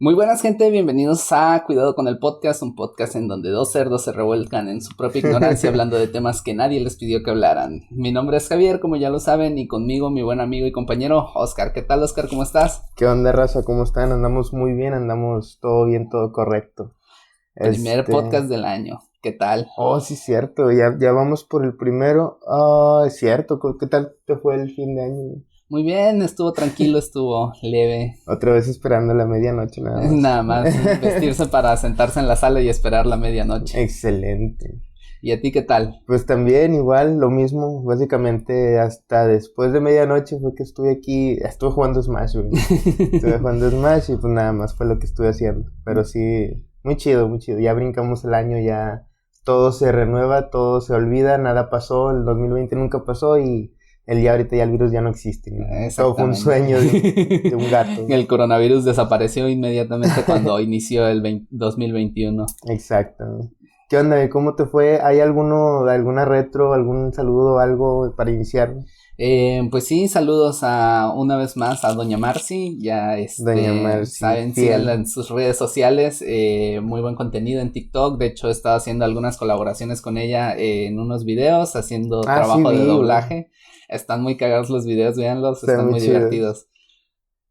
Muy buenas, gente, bienvenidos a Cuidado con el Podcast, un podcast en donde dos cerdos se revuelcan en su propia ignorancia hablando de temas que nadie les pidió que hablaran. Mi nombre es Javier, como ya lo saben, y conmigo mi buen amigo y compañero Oscar. ¿Qué tal, Oscar? ¿Cómo estás? ¿Qué onda, raza? ¿Cómo están? Andamos muy bien, andamos todo bien, todo correcto. Primer podcast del año. ¿Qué tal? Oh, sí, cierto, ya vamos por el primero. Es cierto, ¿qué tal te fue el fin de año? Muy bien, estuvo tranquilo, estuvo leve. Otra vez esperando la medianoche, nada más. Nada más, vestirse para sentarse en la sala y esperar la medianoche. Excelente. ¿Y a ti qué tal? Pues también igual, lo mismo, básicamente hasta después de medianoche fue que estuve jugando Smash, güey. Estuve jugando Smash y pues nada más fue lo que estuve haciendo. Pero sí, muy chido, ya brincamos el año, ya todo se renueva, todo se olvida, nada pasó, el 2020 nunca pasó y ahorita ya el virus ya no existe. Todo fue un sueño de un gato. El coronavirus desapareció inmediatamente cuando inició el 2021. Exacto. ¿Qué onda? ¿Cómo te fue? ¿Hay alguna retro, algún saludo, algo para iniciar? Pues sí, saludos una vez más a Doña Marci. Ya Doña Marci, saben, síganla en sus redes sociales. Muy buen contenido en TikTok. De hecho, he estado haciendo algunas colaboraciones con ella en unos videos, haciendo trabajo de doblaje. Están muy cagados los videos, véanlos, están muy divertidos.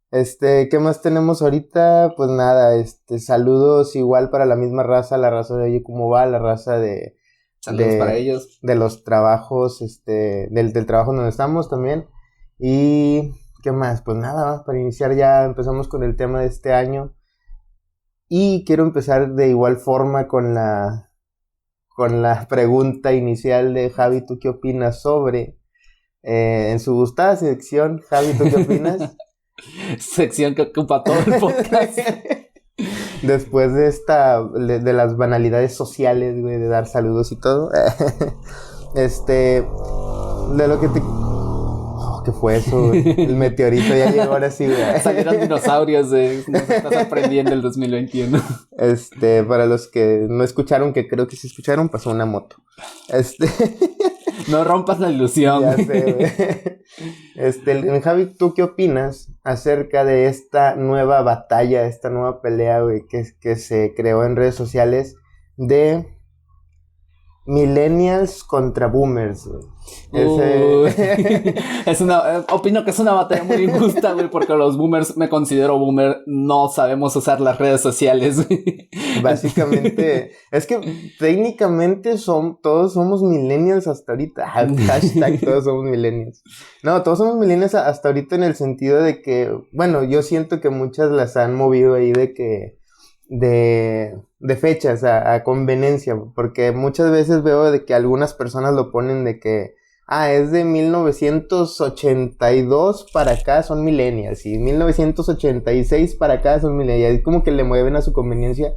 ¿Qué más tenemos ahorita? Pues nada, saludos igual para la misma raza, la raza de Oye Cómo Va, la raza de... Saludos para ellos. De los trabajos, del trabajo donde estamos también. Y, ¿qué más? Pues nada, para iniciar ya empezamos con el tema de este año. Y quiero empezar de igual forma con la pregunta inicial de Javi, ¿tú qué opinas sobre... en su gustada sección, Javi, ¿tú qué opinas? Sección que ocupa todo el podcast. Después de las banalidades sociales, güey, de dar saludos y todo. De lo que te... ¿Qué fue eso, güey? El meteorito ya llegó ahora sí, güey. Salieron dinosaurios, nos está sorprendiendo el 2021. Para los que no escucharon, que creo que sí escucharon, pasó una moto. No rompas la ilusión. Ya sé, güey. Javi, ¿tú qué opinas acerca de esta nueva batalla, esta nueva pelea, güey, que se creó en redes sociales de millennials contra boomers, güey? Opino que es una batalla muy injusta, güey, porque los boomers, me considero boomer, no sabemos usar las redes sociales, güey. Básicamente, es que técnicamente todos somos millennials hasta ahorita. Hashtag todos somos millennials. No, todos somos millennials hasta ahorita en el sentido de que, bueno, yo siento que muchas las han movido ahí de fechas a conveniencia, porque muchas veces veo de que algunas personas lo ponen de que es de 1982 para acá son millennials y 1986 para acá son millennials, y como que le mueven a su conveniencia.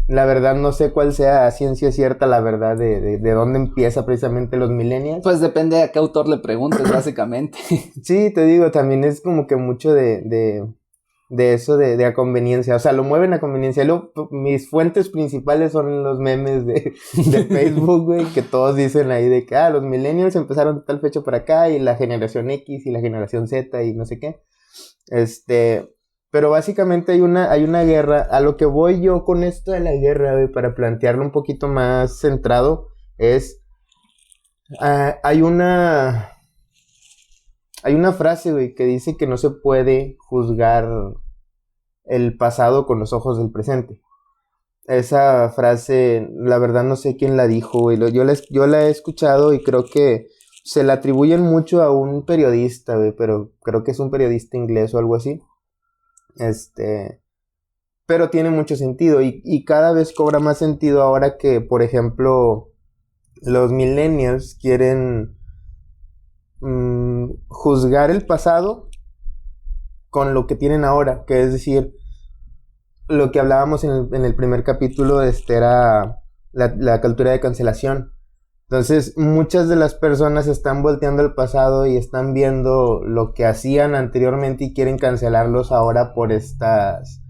La verdad no sé cuál sea a ciencia cierta la verdad de dónde empieza precisamente los millennials. Pues depende a qué autor le preguntes, básicamente. Sí, te digo, también es como que mucho de eso de a conveniencia, o sea, lo mueven a conveniencia. Mis fuentes principales son los memes de Facebook, güey, que todos dicen ahí de que, los millennials empezaron de tal fecha para acá, y la generación X y la generación Z y no sé qué. Pero básicamente hay una guerra. A lo que voy yo con esto de la guerra, güey, para plantearlo un poquito más centrado, es, hay una frase, güey, que dice que no se puede juzgar el pasado con los ojos del presente. Esa frase, la verdad no sé quién la dijo, güey. Yo la he escuchado y creo que se la atribuyen mucho a un periodista, güey, pero creo que es un periodista inglés o algo así. Pero tiene mucho sentido y cada vez cobra más sentido ahora que, por ejemplo, los millennials quieren juzgar el pasado con lo que tienen ahora, que es decir, lo que hablábamos en el primer capítulo, era la cultura de cancelación. Entonces, muchas de las personas están volteando al pasado y están viendo lo que hacían anteriormente y quieren cancelarlos ahora por esas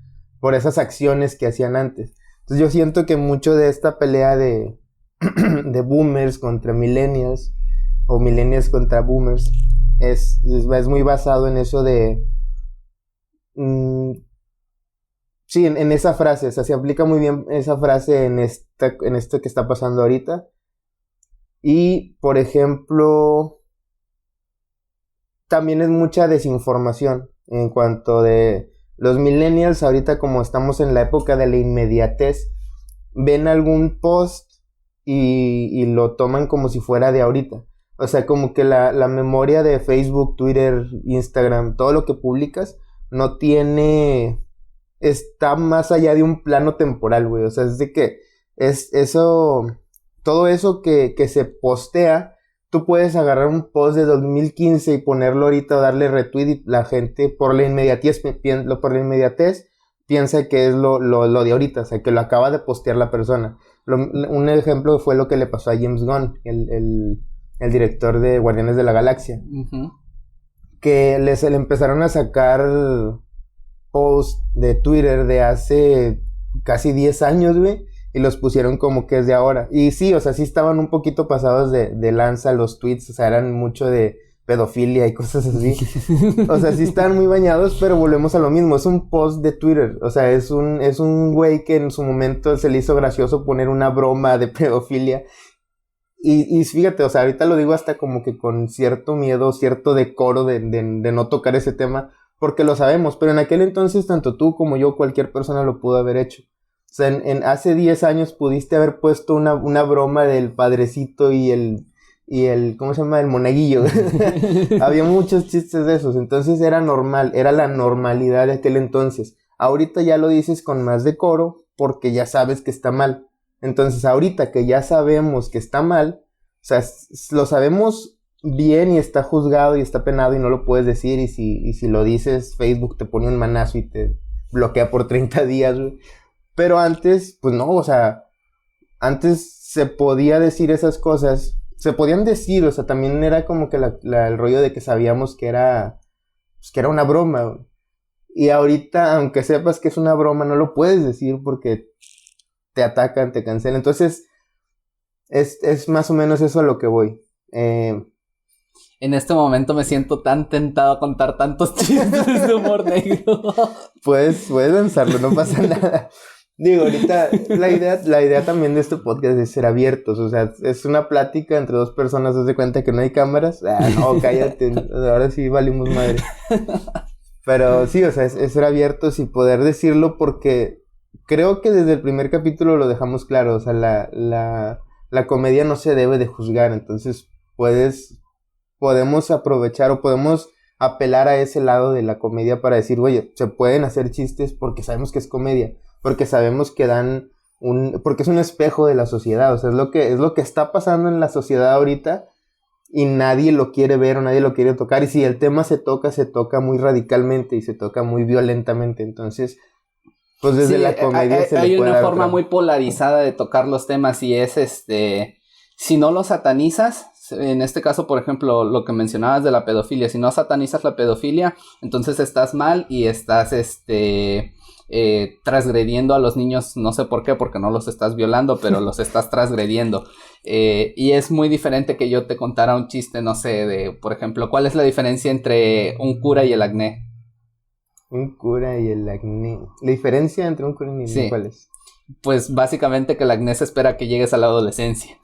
acciones que hacían antes. Entonces, yo siento que mucho de esta pelea de boomers contra millennials o millennials contra boomers es muy basado en eso de Sí, en esa frase, o sea, se aplica muy bien esa frase en esto que está pasando ahorita. Y, por ejemplo, también es mucha desinformación en cuanto de los millennials, ahorita como estamos en la época de la inmediatez, ven algún post y lo toman como si fuera de ahorita. O sea, como que la memoria de Facebook, Twitter, Instagram, todo lo que publicas, no tiene... está más allá de un plano temporal, güey. O sea, es de que es eso... todo eso que se postea, tú puedes agarrar un post de 2015 y ponerlo ahorita o darle retweet y la gente por la inmediatez, piensa que es lo de ahorita, o sea, que lo acaba de postear la persona. Un ejemplo fue lo que le pasó a James Gunn, el director de Guardianes de la Galaxia, Ujú. que le empezaron a sacar posts de Twitter de hace casi 10 años, güey, y los pusieron como que es de ahora. Y sí, o sea, sí estaban un poquito pasados de lanza los tweets, o sea, eran mucho de pedofilia y cosas así. O sea, sí están muy bañados, pero volvemos a lo mismo. Es un post de Twitter. O sea, es un güey que en su momento se le hizo gracioso poner una broma de pedofilia. Y fíjate, o sea, ahorita lo digo hasta como que con cierto miedo, cierto decoro de no tocar ese tema, porque lo sabemos. Pero en aquel entonces, tanto tú como yo, cualquier persona lo pudo haber hecho. O sea, hace 10 años pudiste haber puesto una broma del padrecito y el, ¿cómo se llama? El monaguillo. Había muchos chistes de esos, entonces era normal, era la normalidad de aquel entonces. Ahorita ya lo dices con más decoro porque ya sabes que está mal. Entonces ahorita que ya sabemos que está mal, o sea, lo sabemos bien y está juzgado y está penado y no lo puedes decir y si lo dices Facebook te pone un manazo y te bloquea por 30 días, güey. Pero antes, pues no, o sea, antes se podía decir esas cosas, se podían decir, o sea, también era como que el rollo de que sabíamos pues, que era una broma, güey. Y ahorita, aunque sepas que es una broma, no lo puedes decir porque te atacan, te cancelan. Entonces, es más o menos eso a lo que voy. En este momento me siento tan tentado a contar tantos chistes de humor negro. Puedes lanzarlo, no pasa nada. Digo, ahorita la idea también de este podcast es ser abiertos, o sea, es una plática entre dos personas, haz de cuenta que no hay cámaras. Ah, no, cállate, ahora sí valimos madre. Pero sí, o sea, es ser abiertos y poder decirlo porque creo que desde el primer capítulo lo dejamos claro, o sea, la comedia no se debe de juzgar, entonces podemos aprovechar o podemos apelar a ese lado de la comedia para decir, oye, se pueden hacer chistes porque sabemos que es comedia, porque sabemos que porque es un espejo de la sociedad, o sea, es lo que está pasando en la sociedad ahorita y nadie lo quiere ver o nadie lo quiere tocar, y si el tema se toca muy radicalmente y se toca muy violentamente, entonces, pues desde Sí, la comedia se le hay puede una dar forma otra. muy polarizada de tocar los temas y es si no lo satanizas, en este caso, por ejemplo, lo que mencionabas de la pedofilia, si no satanizas la pedofilia, entonces estás mal y estás transgrediendo a los niños, no sé por qué, porque no los estás violando, pero los estás transgrediendo. Y es muy diferente que yo te contara un chiste, no sé, por ejemplo, ¿cuál es la diferencia entre un cura y el acné? Un cura y el acné. La diferencia entre un cura y el acné, Sí, ¿cuál es? pues básicamente que el acné se espera que llegues a la adolescencia.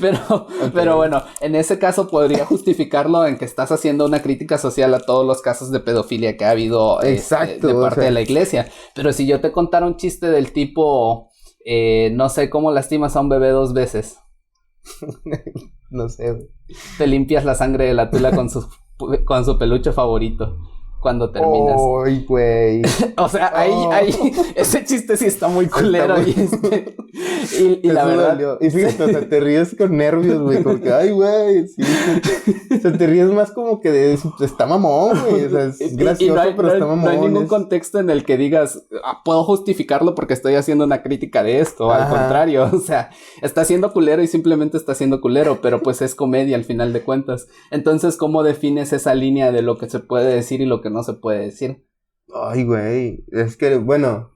pero, Ok. pero bueno, en ese caso podría justificarlo en que estás haciendo una crítica social a todos los casos de pedofilia que ha habido de Exacto, o parte de sea, la iglesia. Pero si yo te contara un chiste del tipo, no sé cómo lastimas a un bebé 2 veces, no sé, güey. te limpias la sangre de la tula con su peluche favorito cuando terminas. ¡Ay, güey! O sea, Oh, ese chiste sí está muy está culero muy... y la Eso verdad, dolió. Y fíjate, o sea, te ríes con nervios, güey, porque, ay, güey, sí. O sea, te ríes más como que de eso. Está mamón, güey. O sea, es y no gracioso, hay, pero está no hay mamón. ningún contexto en el que digas, puedo justificarlo porque estoy haciendo una crítica de esto, al Ajá. contrario, o sea, está siendo culero y simplemente está siendo culero, pero pues es comedia al final de cuentas. Entonces, ¿cómo defines esa línea de lo que se puede decir y lo que no se puede decir? Ay, güey. Es que, bueno,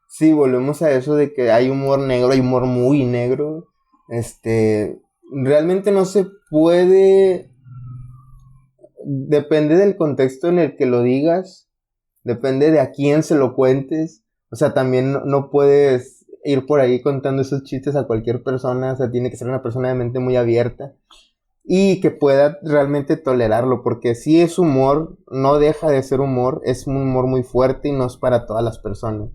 sí, volvemos a eso de que hay humor negro, hay humor muy negro. Realmente no se puede. Depende del contexto en el que lo digas. depende de a quién se lo cuentes. O sea, también no puedes ir por ahí contando esos chistes a cualquier persona. O sea, tiene que ser una persona de mente muy abierta y que pueda realmente tolerarlo, porque si es humor, no deja de ser humor, es un humor muy fuerte y no es para todas las personas.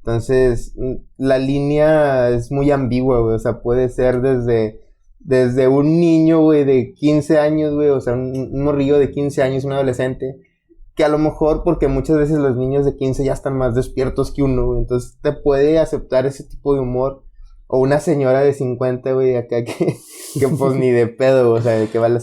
Entonces, la línea es muy ambigua, güey. O sea, puede ser desde un niño, güey, de 15 años, güey, o sea, un morrillo de 15 años, un adolescente, que a lo mejor, porque muchas veces los niños de 15 ya están más despiertos que uno, güey, entonces te puede aceptar ese tipo de humor. O una señora de 50, güey, acá que pues ni de pedo, o sea, que va a la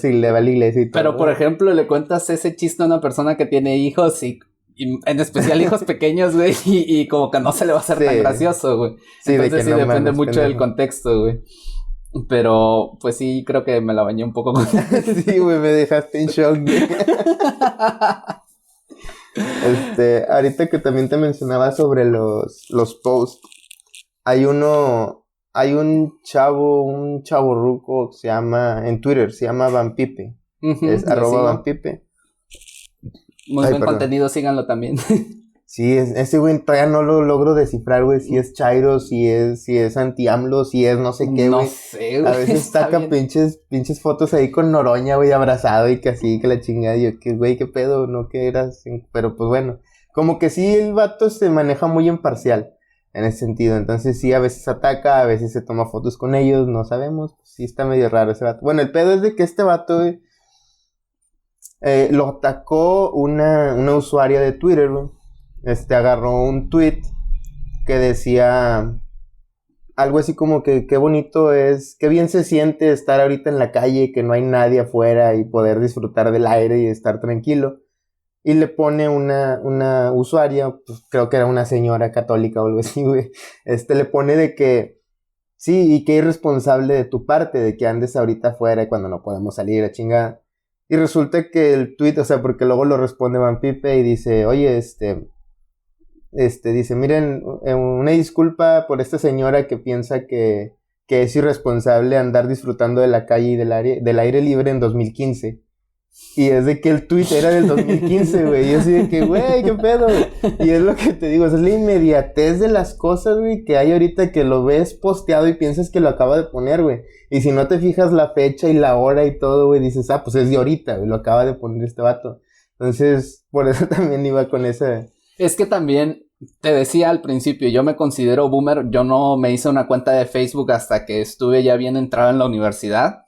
iglesia y todo. Pero, por ejemplo, le cuentas ese chiste a una persona que tiene hijos y en especial hijos pequeños, güey, y como que no se le va a hacer tan gracioso, güey. Sí, entonces sí, no depende mucho del contexto, güey. Pero, pues sí, creo que me la bañé un poco con... Sí, güey, me dejaste en shock, güey. Ahorita que también te mencionaba sobre los posts, hay un chavo ruco que se llama, en Twitter, se llama Van Pipe. Es @vanpipe. Muy buen contenido, síganlo también. Sí, ese güey todavía no lo logro descifrar, güey, si es chairo, si es anti-AMLO, si es no sé qué, güey. No sé, güey. A veces saca pinches fotos ahí con Noroña, güey, abrazado y que así, que la chingada, y yo, que güey, qué pedo, no que eras, pero pues bueno, como que sí el vato se maneja muy imparcial en ese sentido, entonces sí, a veces ataca, a veces se toma fotos con ellos, no sabemos, pues, sí está medio raro ese vato. Bueno, el pedo es de que este vato, güey, lo atacó una usuaria de Twitter, güey. Agarró un tweet que decía algo así como que qué bonito es, qué bien se siente estar ahorita en la calle, que no hay nadie afuera y poder disfrutar del aire y estar tranquilo. Y le pone una usuaria, pues creo que era una señora católica o algo así, güey. Le pone de que sí, y qué irresponsable de tu parte, de que andes ahorita afuera cuando no podemos salir a chingada. Y resulta que el tweet, o sea, porque luego lo responde Van Pipe y dice, oye, dice, miren, una disculpa por esta señora que piensa que es irresponsable andar disfrutando de la calle y del aire libre en 2015. Y es de que el tweet era del 2015, güey. Y así de que, güey, qué pedo. Y es lo que te digo, es la inmediatez de las cosas, güey, que hay ahorita, que lo ves posteado y piensas que lo acaba de poner, güey. Y si no te fijas la fecha y la hora y todo, güey, dices, pues es de ahorita, güey, lo acaba de poner este vato. Entonces, por eso también iba con esa... Es que también, te decía al principio, yo me considero boomer. Yo no me hice una cuenta de Facebook hasta que estuve ya bien entrado en la universidad.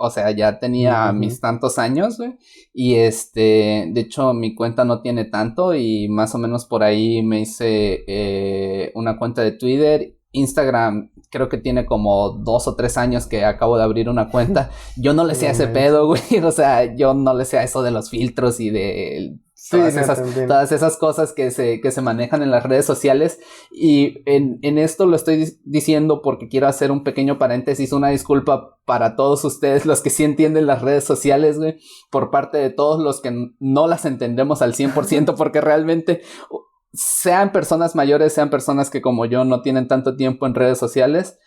O sea, ya tenía mis tantos años, güey. Y de hecho, mi cuenta no tiene tanto. Y más o menos por ahí me hice una cuenta de Twitter. Instagram creo que tiene como 2 o 3 años que acabo de abrir una cuenta. Yo no le sé a ese pedo, güey. O sea, yo no le sé a eso de los filtros y de... Todas esas cosas que se manejan en las redes sociales. Y en esto lo estoy diciendo porque quiero hacer un pequeño paréntesis, una disculpa para todos ustedes, los que sí entienden las redes sociales, güey, por parte de todos los que no las entendemos al 100%, porque realmente, sean personas mayores, sean personas que como yo no tienen tanto tiempo en redes sociales,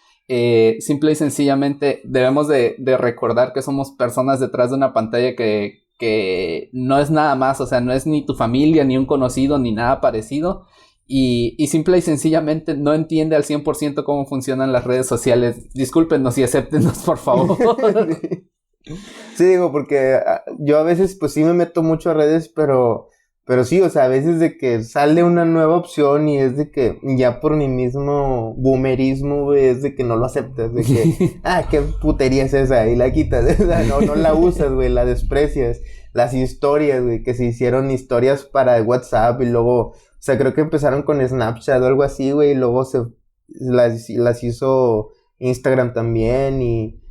simple y sencillamente debemos de recordar que somos personas detrás de una pantalla que no es nada más, o sea, no es ni tu familia, ni un conocido, ni nada parecido, y simple y sencillamente no entiende al 100% cómo funcionan las redes sociales. Discúlpenos y acéptenos, por favor. Sí, digo, porque yo a veces pues sí me meto mucho a redes, pero sí, o sea, a veces de que sale una nueva opción y es de que ya por mi mismo boomerismo, güey, es de que no lo aceptas, de que, qué putería es esa, y la quitas, no la usas, güey, la desprecias. Las historias, güey, que se hicieron historias para WhatsApp y luego, o sea, creo que empezaron con Snapchat o algo así, güey, y luego las hizo Instagram también y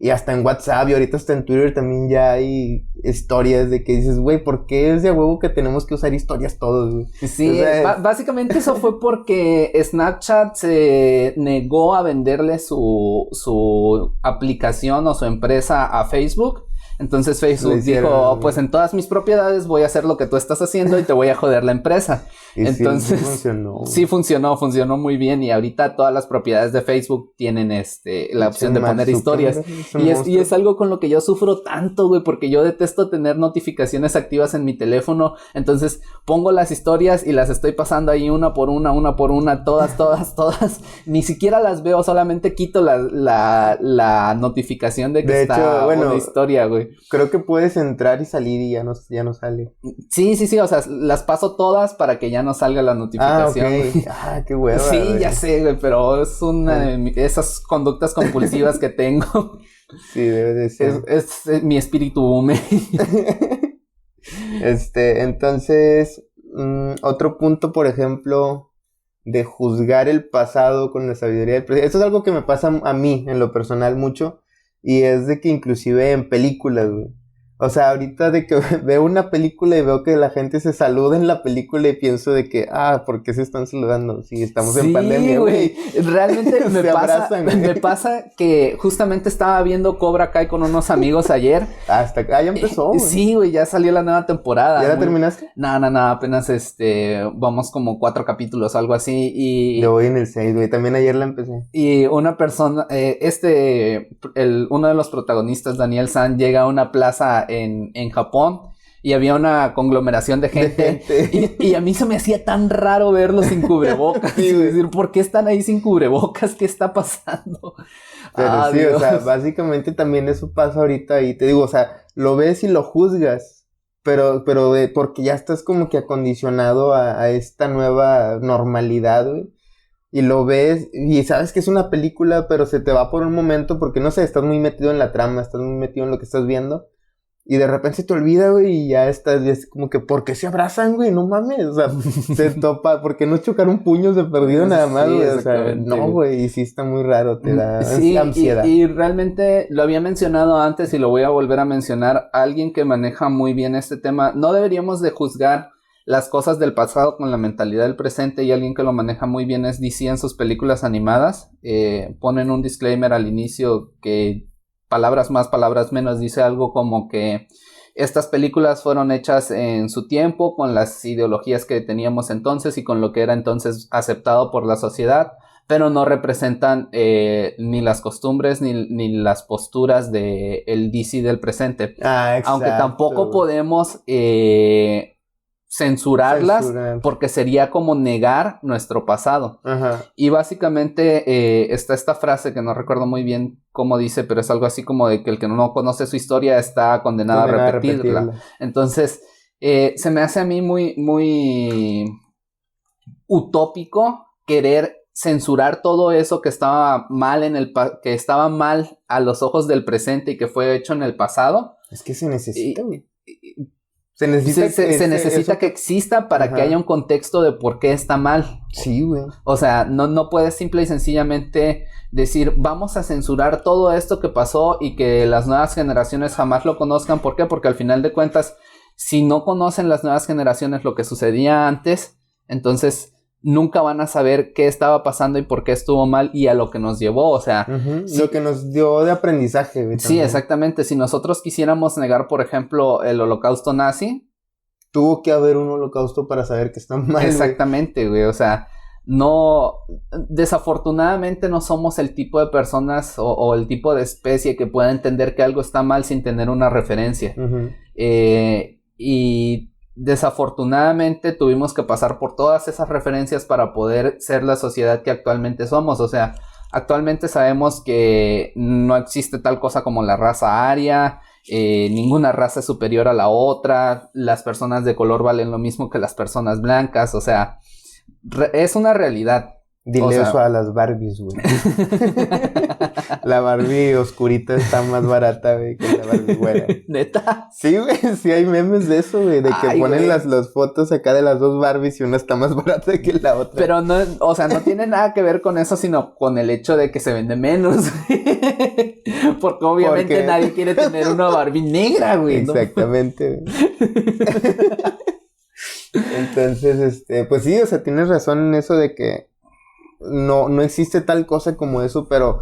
hasta en WhatsApp y ahorita hasta en Twitter también ya hay historias de que dices, güey, ¿por qué es de huevo que tenemos que usar historias todos, güey? Sí, o sea, básicamente eso fue porque Snapchat se negó a venderle su aplicación o su empresa a Facebook. Entonces Facebook dijo, pues en todas mis propiedades voy a hacer lo que tú estás haciendo y te voy a joder la empresa. Y entonces sí funcionó muy bien, y ahorita todas las propiedades de Facebook tienen la opción de poner historias. Y es algo con lo que yo sufro tanto, güey, porque yo detesto tener notificaciones activas en mi teléfono. Entonces pongo las historias y las estoy pasando ahí una por una, todas. Ni siquiera las veo, solamente quito la notificación de que está una historia, güey. Creo que puedes entrar y salir y ya no sale. Sí, o sea, las paso todas para que ya no salga la notificación. Qué hueva. Sí, güey. Ya sé, güey, pero es una de esas conductas compulsivas que tengo. Sí, debe de ser. Es mi espíritu boomer. Entonces, otro punto, por ejemplo, de juzgar el pasado con la sabiduría del presente. Esto es algo que me pasa a mí, en lo personal, mucho. Y es de que inclusive en películas, güey. O sea, ahorita de que veo una película y veo que la gente se saluda en la película y pienso de que, ¿por qué se están saludando? Sí, estamos en pandemia, güey. Realmente me pasa que justamente estaba viendo Cobra Kai con unos amigos ayer. Ya empezó, güey. Sí, güey, ya salió la nueva temporada. ¿Ya la terminaste? No, apenas vamos como 4 capítulos o algo así y... Yo voy en el 6, güey, también ayer la empecé. Y una persona, uno de los protagonistas, Daniel San, llega a una plaza en Japón y había una conglomeración de gente. Y a mí se me hacía tan raro verlos sin cubrebocas. Sí, es decir, ¿por qué están ahí sin cubrebocas? ¿Qué está pasando? Pero sí, Dios. O sea, básicamente también eso pasa ahorita y te digo, o sea, lo ves y lo juzgas, pero porque ya estás como que acondicionado a esta nueva normalidad, güey. Y lo ves y sabes que es una película, pero se te va por un momento porque, no sé, estás muy metido en la trama, estás muy metido en lo que estás viendo. Y de repente se te olvida, güey, y ya es como que, ¿por qué se abrazan, güey? No mames, o sea, se topa, ¿por qué no chocaron puños de perdido nada más, güey? O sea, no, güey, y sí está muy raro, te da ansiedad. Y realmente lo había mencionado antes y lo voy a volver a mencionar, alguien que maneja muy bien este tema. No deberíamos de juzgar las cosas del pasado con la mentalidad del presente, y alguien que lo maneja muy bien es DC en sus películas animadas. Ponen un disclaimer al inicio que palabras más, palabras menos, dice algo como que estas películas fueron hechas en su tiempo, con las ideologías que teníamos entonces y con lo que era entonces aceptado por la sociedad, pero no representan ni las costumbres ni las posturas de el DC del presente. Aunque tampoco podemos censurarlas porque sería como negar nuestro pasado. Ajá. Y básicamente está esta frase que no recuerdo muy bien cómo dice, pero es algo así como de que el que no conoce su historia está condenado a repetirla. Entonces se me hace a mí muy, muy utópico querer censurar todo eso que estaba mal que estaba mal a los ojos del presente y que fue hecho en el pasado. Es que se necesita, güey. Se necesita que exista para que haya un contexto de por qué está mal. Sí, güey. O sea, no puedes simple y sencillamente decir, vamos a censurar todo esto que pasó y que las nuevas generaciones jamás lo conozcan. ¿Por qué? Porque al final de cuentas, si no conocen las nuevas generaciones lo que sucedía antes, entonces nunca van a saber qué estaba pasando y por qué estuvo mal y a lo que nos llevó, o sea... lo que nos dio de aprendizaje, güey. Sí, exactamente. Si nosotros quisiéramos negar, por ejemplo, el holocausto nazi... Tuvo que haber un holocausto para saber que está mal. Exactamente, güey. O sea, no... Desafortunadamente no somos el tipo de personas o el tipo de especie que pueda entender que algo está mal sin tener una referencia. Y... desafortunadamente tuvimos que pasar por todas esas referencias para poder ser la sociedad que actualmente somos. O sea, actualmente sabemos que no existe tal cosa como la raza aria, ninguna raza es superior a la otra, las personas de color valen lo mismo que las personas blancas, o sea, es una realidad. Dile eso a las Barbies, güey. La Barbie oscurita está más barata, güey, que la Barbie güera. ¿Neta? Sí, güey, sí hay memes de eso, güey, de que ponen las fotos acá de las dos Barbies y una está más barata que la otra. Pero no, o sea, no tiene nada que ver con eso, sino con el hecho de que se vende menos. Porque obviamente nadie quiere tener una Barbie negra, güey. Exactamente, güey. Entonces, pues sí, o sea, tienes razón en eso de que no existe tal cosa como eso, pero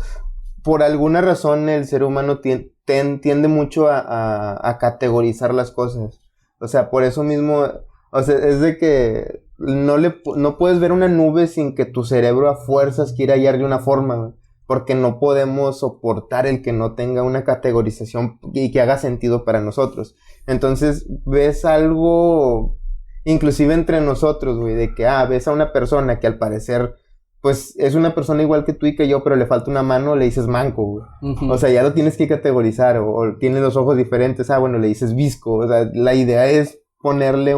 por alguna razón el ser humano tiende mucho a categorizar las cosas. O sea, por eso mismo, o sea, es de que no puedes ver una nube sin que tu cerebro a fuerzas quiera hallarle una forma, güey, porque no podemos soportar el que no tenga una categorización y que haga sentido para nosotros. Entonces, ves algo, inclusive entre nosotros, güey, de que, ves a una persona que al parecer pues es una persona igual que tú y que yo, pero le falta una mano, le dices manco, güey. Ujú. O sea, ya lo tienes que categorizar, o tiene los ojos diferentes, bueno, le dices visco. O sea, la idea es ponerle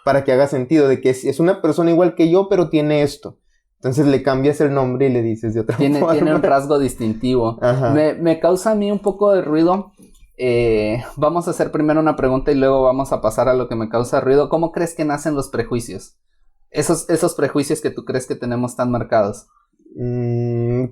para que haga sentido, de que es una persona igual que yo, pero tiene esto. Entonces le cambias el nombre y le dices de otra forma. Tiene un rasgo distintivo. Ajá. Me causa a mí un poco de ruido. Vamos a hacer primero una pregunta y luego vamos a pasar a lo que me causa ruido. ¿Cómo crees que nacen los prejuicios? Esos prejuicios que tú crees que tenemos tan marcados.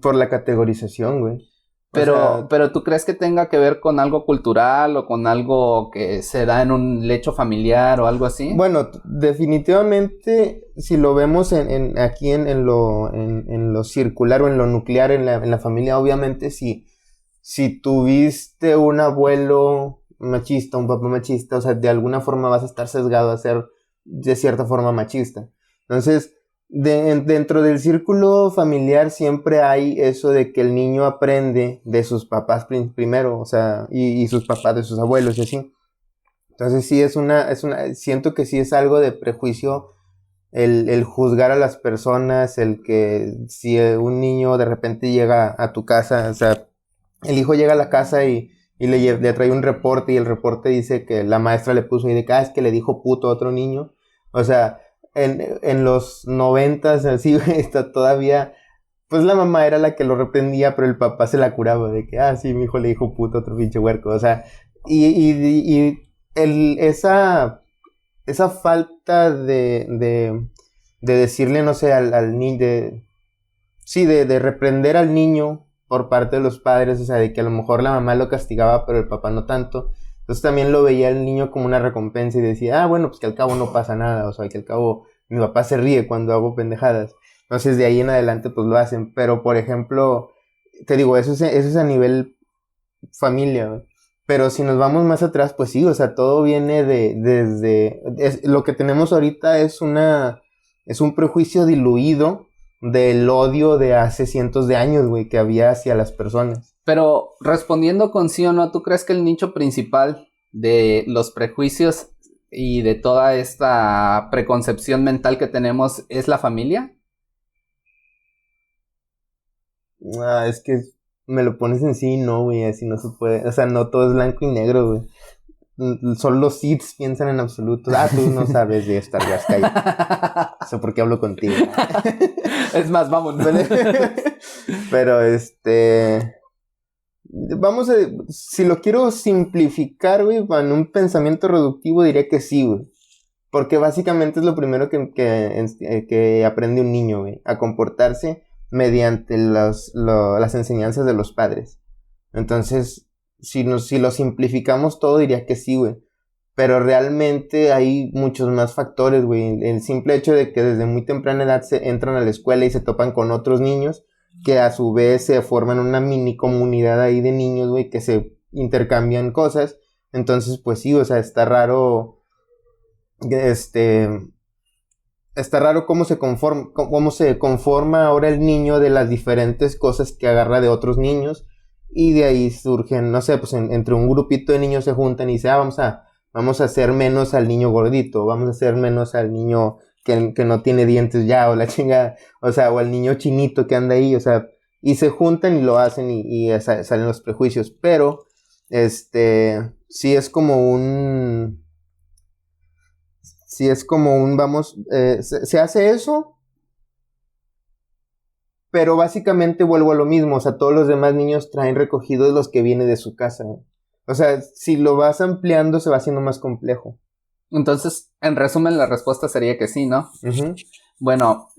Por la categorización, güey. Pero ¿tú crees que tenga que ver con algo cultural o con algo que se da en un lecho familiar o algo así? Bueno, definitivamente, si lo vemos aquí en lo circular o en lo nuclear en la familia, obviamente si tuviste un abuelo machista, un papá machista, o sea, de alguna forma vas a estar sesgado a ser de cierta forma machista. Entonces, dentro del círculo familiar siempre hay eso de que el niño aprende de sus papás primero, o sea, y sus papás de sus abuelos y así. Entonces sí siento que sí es algo de prejuicio el juzgar a las personas, el que si un niño de repente llega a tu casa, o sea, el hijo llega a la casa y le trae un reporte y el reporte dice que la maestra le puso ahí de que, es que le dijo puto a otro niño. O sea, en los 90s, así, está todavía, pues la mamá era la que lo reprendía, pero el papá se la curaba de que, sí, mi hijo le dijo puto a otro pinche huerco. O sea, y esa falta de decirle, no sé, al niño, de reprender al niño por parte de los padres, o sea, de que a lo mejor la mamá lo castigaba, pero el papá no tanto. Entonces también lo veía el niño como una recompensa y decía, bueno, pues que al cabo no pasa nada, o sea, que al cabo mi papá se ríe cuando hago pendejadas. Entonces de ahí en adelante pues lo hacen, pero por ejemplo, te digo, eso es a nivel familia, güey. Pero si nos vamos más atrás, pues sí, o sea, todo viene lo que tenemos ahorita es un prejuicio diluido del odio de hace cientos de años, güey, que había hacia las personas. Pero respondiendo con sí o no, ¿tú crees que el nicho principal de los prejuicios y de toda esta preconcepción mental que tenemos es la familia? Es que me lo pones en sí, no, güey, así no se puede, o sea, no todo es blanco y negro, güey. Solo los Siths piensan en absoluto. Tú no sabes de Star Wars, cállate. No sé por qué hablo contigo. Es más, vámonos. Pero vamos a, si lo quiero simplificar, güey, en un pensamiento reductivo diría que sí, güey. Porque básicamente es lo primero que aprende un niño, güey, a comportarse mediante las enseñanzas de los padres. Entonces, si lo simplificamos todo, diría que sí, güey. Pero realmente hay muchos más factores, güey. El simple hecho de que desde muy temprana edad se entran a la escuela y se topan con otros niños, que a su vez se forman una mini comunidad ahí de niños, güey, que se intercambian cosas. Entonces, pues sí, o sea, está raro. Está raro cómo se conforma ahora el niño de las diferentes cosas que agarra de otros niños. Y de ahí surgen, no sé, pues entre un grupito de niños se juntan y dicen, vamos a hacer menos al niño gordito, vamos a hacer menos al niño que no tiene dientes ya, o la chingada, o sea, o al niño chinito que anda ahí, o sea, y se juntan y lo hacen y salen los prejuicios, pero, sí es como un, se hace eso, pero básicamente vuelvo a lo mismo, o sea, todos los demás niños traen recogidos los que vienen de su casa, ¿no? O sea, si lo vas ampliando se va haciendo más complejo. Entonces, en resumen, la respuesta sería que sí, ¿no? Uh-huh. Bueno,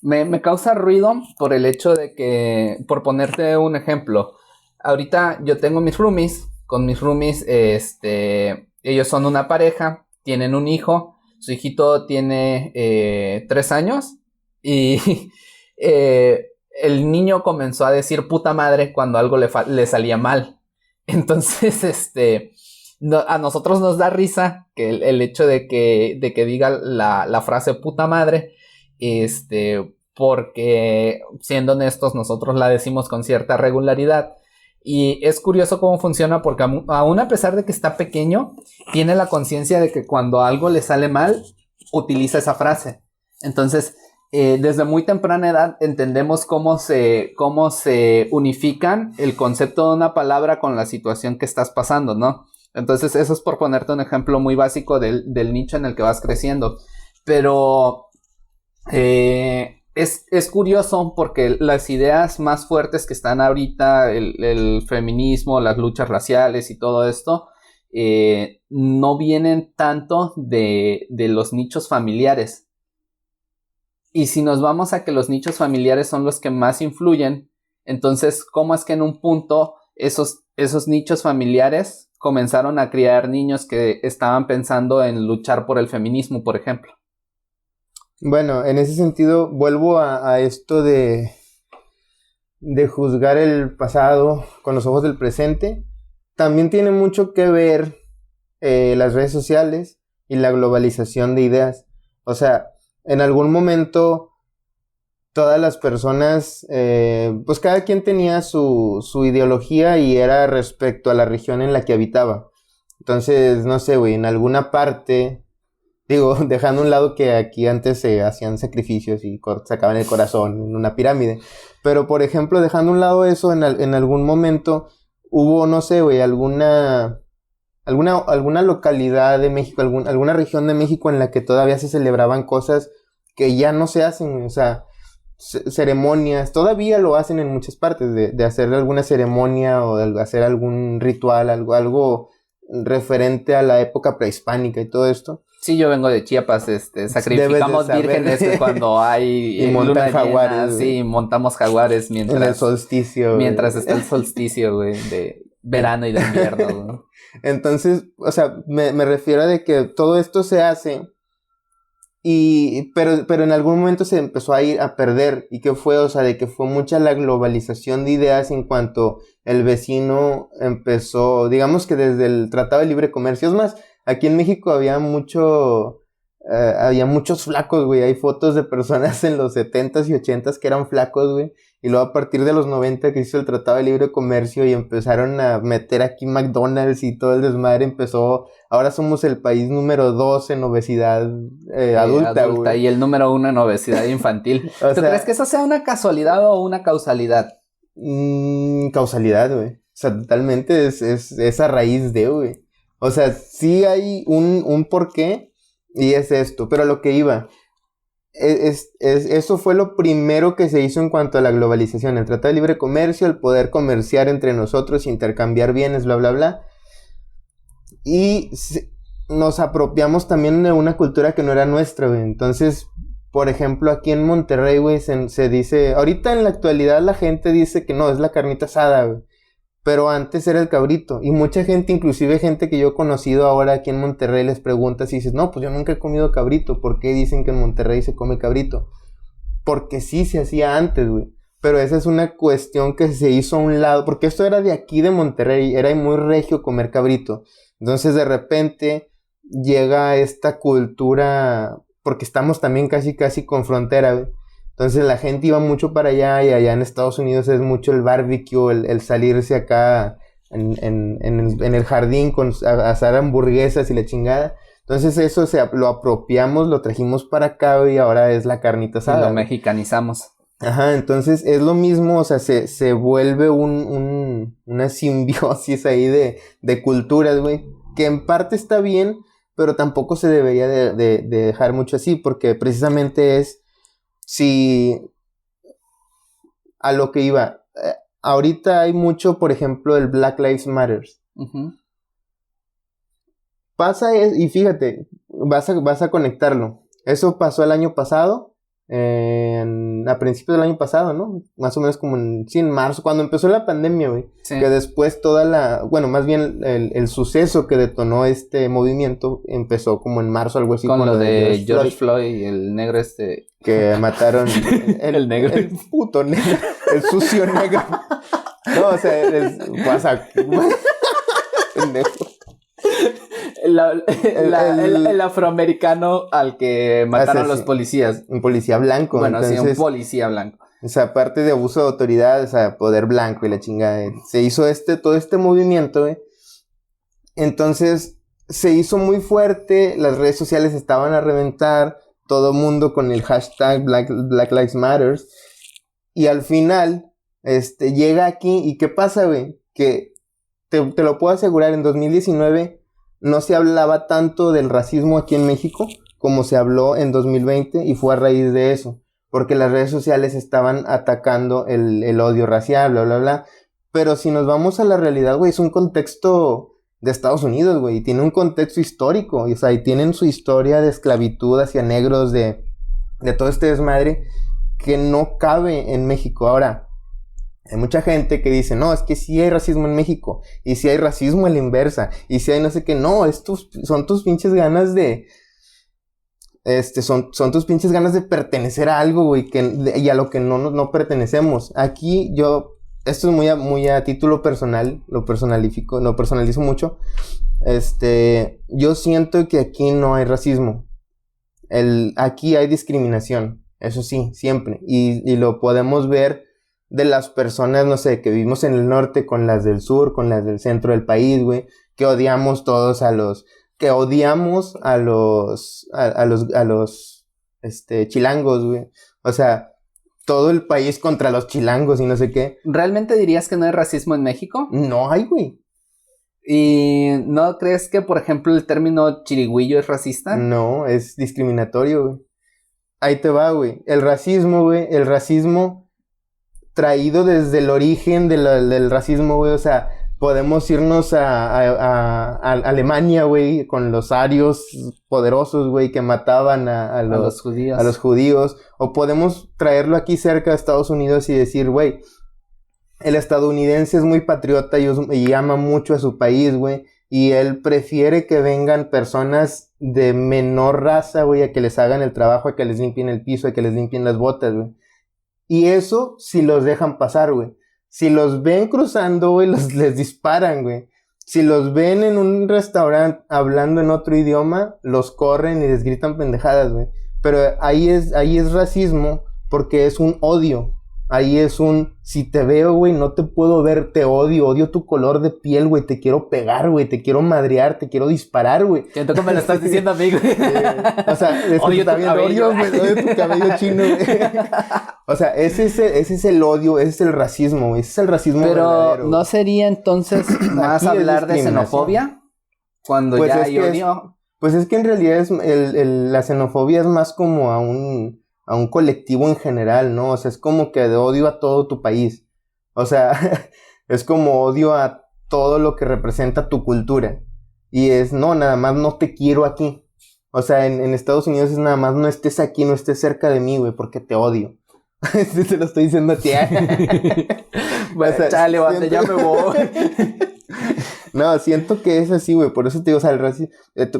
me causa ruido por el hecho de que, por ponerte un ejemplo, ahorita yo tengo mis roomies, con mis roomies, ellos son una pareja, tienen un hijo, su hijito tiene 3 años y el niño comenzó a decir puta madre cuando algo le salía mal. Entonces, a nosotros nos da risa que el hecho de que diga la frase puta madre, porque siendo honestos, nosotros la decimos con cierta regularidad. Y es curioso cómo funciona porque aún a pesar de que está pequeño, tiene la conciencia de que cuando algo le sale mal, utiliza esa frase. Entonces, desde muy temprana edad entendemos cómo se unifican el concepto de una palabra con la situación que estás pasando, ¿no? Entonces, eso es por ponerte un ejemplo muy básico del nicho en el que vas creciendo. Pero es curioso porque las ideas más fuertes que están ahorita, el feminismo, las luchas raciales y todo esto, no vienen tanto de los nichos familiares. Y si nos vamos a que los nichos familiares son los que más influyen, entonces, ¿cómo es que en un punto esos nichos familiares comenzaron a criar niños que estaban pensando en luchar por el feminismo, por ejemplo? Bueno, en ese sentido, vuelvo a esto de juzgar el pasado con los ojos del presente. También tiene mucho que ver las redes sociales y la globalización de ideas. O sea, en algún momento todas las personas, pues cada quien tenía su ideología y era respecto a la región en la que habitaba. Entonces, no sé, güey, en alguna parte, digo, dejando a un lado que aquí antes se hacían sacrificios y sacaban el corazón en una pirámide. Pero, por ejemplo, dejando a un lado eso, en algún momento hubo, no sé, güey, alguna localidad de México, alguna región de México en la que todavía se celebraban cosas que ya no se hacen, o sea, ceremonias, todavía lo hacen en muchas partes, de hacer alguna ceremonia o de hacer algún ritual, algo referente a la época prehispánica y todo esto. Sí, yo vengo de Chiapas, sacrificamos vírgenes cuando hay y montan jaguares. Sí, montamos jaguares mientras... En el solsticio. Mientras está el solsticio, güey, de verano y de invierno, güey. Entonces, o sea, me refiero a de que todo esto se hace pero en algún momento se empezó a ir a perder. ¿Y qué fue? O sea, de que fue mucha la globalización de ideas en cuanto el vecino empezó, digamos que desde el Tratado de Libre Comercio. Es más, aquí en México había muchos flacos, güey. Hay fotos de personas en los 70s y 80s que eran flacos, güey. Y luego a partir de los 90 que hizo el Tratado de Libre Comercio y empezaron a meter aquí McDonald's y todo el desmadre empezó. Ahora somos el país número 2 en obesidad adulta, güey. Y el número 1 en obesidad infantil. ¿Tú crees que eso sea una casualidad o una causalidad? Causalidad, güey. O sea, totalmente es a raíz de, güey. O sea, sí hay un porqué y es esto. Pero a lo que iba... eso fue lo primero que se hizo en cuanto a la globalización, el Tratado de Libre Comercio, el poder comerciar entre nosotros, intercambiar bienes, bla, bla, bla. Y nos apropiamos también de una cultura que no era nuestra, güey. Entonces, por ejemplo, aquí en Monterrey, güey, se dice... Ahorita en la actualidad la gente dice que no, es la carnita asada, güey. Pero antes era el cabrito. Y mucha gente, inclusive gente que yo he conocido ahora aquí en Monterrey, les pregunta si dices, no, pues yo nunca he comido cabrito. ¿Por qué dicen que en Monterrey se come cabrito? Porque sí se hacía antes, güey. Pero esa es una cuestión que se hizo a un lado. Porque esto era de aquí de Monterrey. Era muy regio comer cabrito. Entonces de repente llega esta cultura... Porque estamos también casi con frontera, güey. Entonces la gente iba mucho para allá y allá en Estados Unidos es mucho el barbecue, el salirse acá en el jardín a asar hamburguesas y la chingada. Entonces eso lo apropiamos, lo trajimos para acá y ahora es la carnita asada. Y lo mexicanizamos. Ajá, entonces es lo mismo, o sea, se vuelve una simbiosis ahí de culturas, güey, que en parte está bien, pero tampoco se debería de dejar mucho así, porque precisamente es... Si a lo que iba, ahorita hay mucho, por ejemplo, el Black Lives Matter. Uh-huh. Pasa y fíjate, vas a conectarlo. Eso pasó el año pasado a principios del año pasado, ¿no? Más o menos como en marzo, cuando empezó la pandemia, güey. Sí. Que después más bien el suceso que detonó este movimiento empezó como en marzo, algo así. Con lo de George Floyd, el negro que mataron el negro. El puto negro, el sucio negro. No, o sea, pendejo. El afroamericano al que mataron los policías. Un policía blanco. Bueno, entonces, sí, un policía blanco. O sea, aparte de abuso de autoridad, o sea, poder blanco y la chingada. Se hizo todo este movimiento, güey. Entonces, se hizo muy fuerte, las redes sociales estaban a reventar, todo mundo con el hashtag Black Lives Matter. Y al final, llega aquí, ¿y qué pasa, güey? Que te lo puedo asegurar, en 2019 no se hablaba tanto del racismo aquí en México como se habló en 2020 y fue a raíz de eso, porque las redes sociales estaban atacando el odio racial, bla, bla, bla. Pero si nos vamos a la realidad, güey, es un contexto de Estados Unidos, güey, y tiene un contexto histórico, o sea, y tienen su historia de esclavitud hacia negros, de todo este desmadre que no cabe en México. Ahora, hay mucha gente que dice, no, es que sí hay racismo en México, y sí hay racismo a la inversa, y sí hay no sé qué, no, son tus pinches ganas de, son tus pinches ganas de pertenecer a algo, güey, y a lo que no pertenecemos. Aquí esto es muy a título personal, lo personalizo mucho, yo siento que aquí no hay racismo, aquí hay discriminación, eso sí, siempre, y lo podemos ver de las personas, no sé, que vivimos en el norte con las del sur, con las del centro del país, güey, que odiamos todos a los chilangos, güey. O sea, todo el país contra los chilangos y no sé qué. ¿Realmente dirías que no hay racismo en México? No hay, güey. ¿Y no crees que, por ejemplo, el término chirigüillo es racista? No, es discriminatorio, güey. Ahí te va, güey. El racismo traído desde el origen del racismo, güey, o sea, podemos irnos a Alemania, güey, con los arios poderosos, güey, que mataban a los judíos, o podemos traerlo aquí cerca de Estados Unidos y decir, güey, el estadounidense es muy patriota y ama mucho a su país, güey, y él prefiere que vengan personas de menor raza, güey, a que les hagan el trabajo, a que les limpien el piso, a que les limpien las botas, güey. Y eso si los dejan pasar, güey. Si los ven cruzando, güey, les disparan, güey. Si los ven en un restaurante hablando en otro idioma, los corren y les gritan pendejadas, güey. Pero ahí es racismo porque es un odio. Ahí es si te veo, güey, no te puedo ver, te odio tu color de piel, güey, te quiero pegar, güey, te quiero madrear, te quiero disparar, güey. Siento que me lo estás diciendo a mí, güey. O sea, odio tu cabello chino, güey. O sea, ese es el odio, ese es el racismo, güey, ese es el racismo verdadero. Pero, ¿no sería entonces más hablar de xenofobia? Cuando pues ya hay odio. Pues es que en realidad la xenofobia es más como a un colectivo en general, ¿no? O sea, es como que de odio a todo tu país. O sea, es como odio a todo lo que representa tu cultura. Y nada más no te quiero aquí. O sea, en Estados Unidos es nada más no estés aquí, no estés cerca de mí, güey, porque te odio. Te lo estoy diciendo a ti. Bueno, o sea, chale, bate, ya me voy. No, siento que es así, güey, por eso te digo, o sea, el racismo,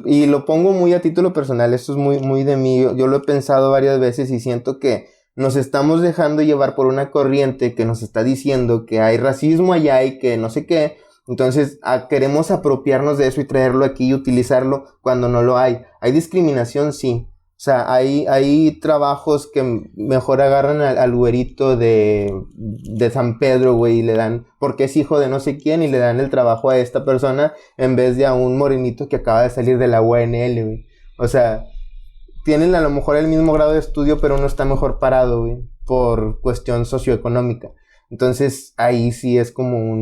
y lo pongo muy a título personal, esto es muy, muy de mí, yo lo he pensado varias veces y siento que nos estamos dejando llevar por una corriente que nos está diciendo que hay racismo allá y que no sé qué, entonces queremos apropiarnos de eso y traerlo aquí y utilizarlo cuando no lo hay. Hay discriminación, sí. O sea, hay trabajos que mejor agarran al güerito de San Pedro, güey, y le dan, porque es hijo de no sé quién, y le dan el trabajo a esta persona en vez de a un morenito que acaba de salir de la UNL, güey. O sea, tienen a lo mejor el mismo grado de estudio, pero uno está mejor parado, güey, por cuestión socioeconómica. Entonces, ahí sí es como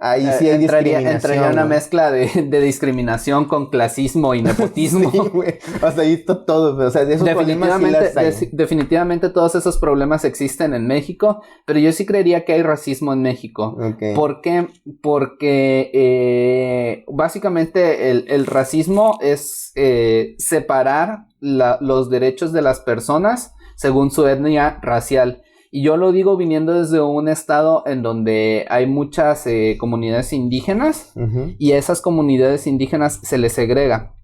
ahí sí hay discriminación. Entraría una mezcla de discriminación con clasismo y nepotismo. Sí, güey. O sea, ahí está todo. O sea, esos definitivamente todos esos problemas existen en México, pero yo sí creería que hay racismo en México. Okay. ¿Por qué? Porque básicamente el racismo es separar los derechos de las personas según su etnia racial. Y yo lo digo viniendo desde un estado en donde hay muchas comunidades indígenas y a esas comunidades indígenas se les segrega.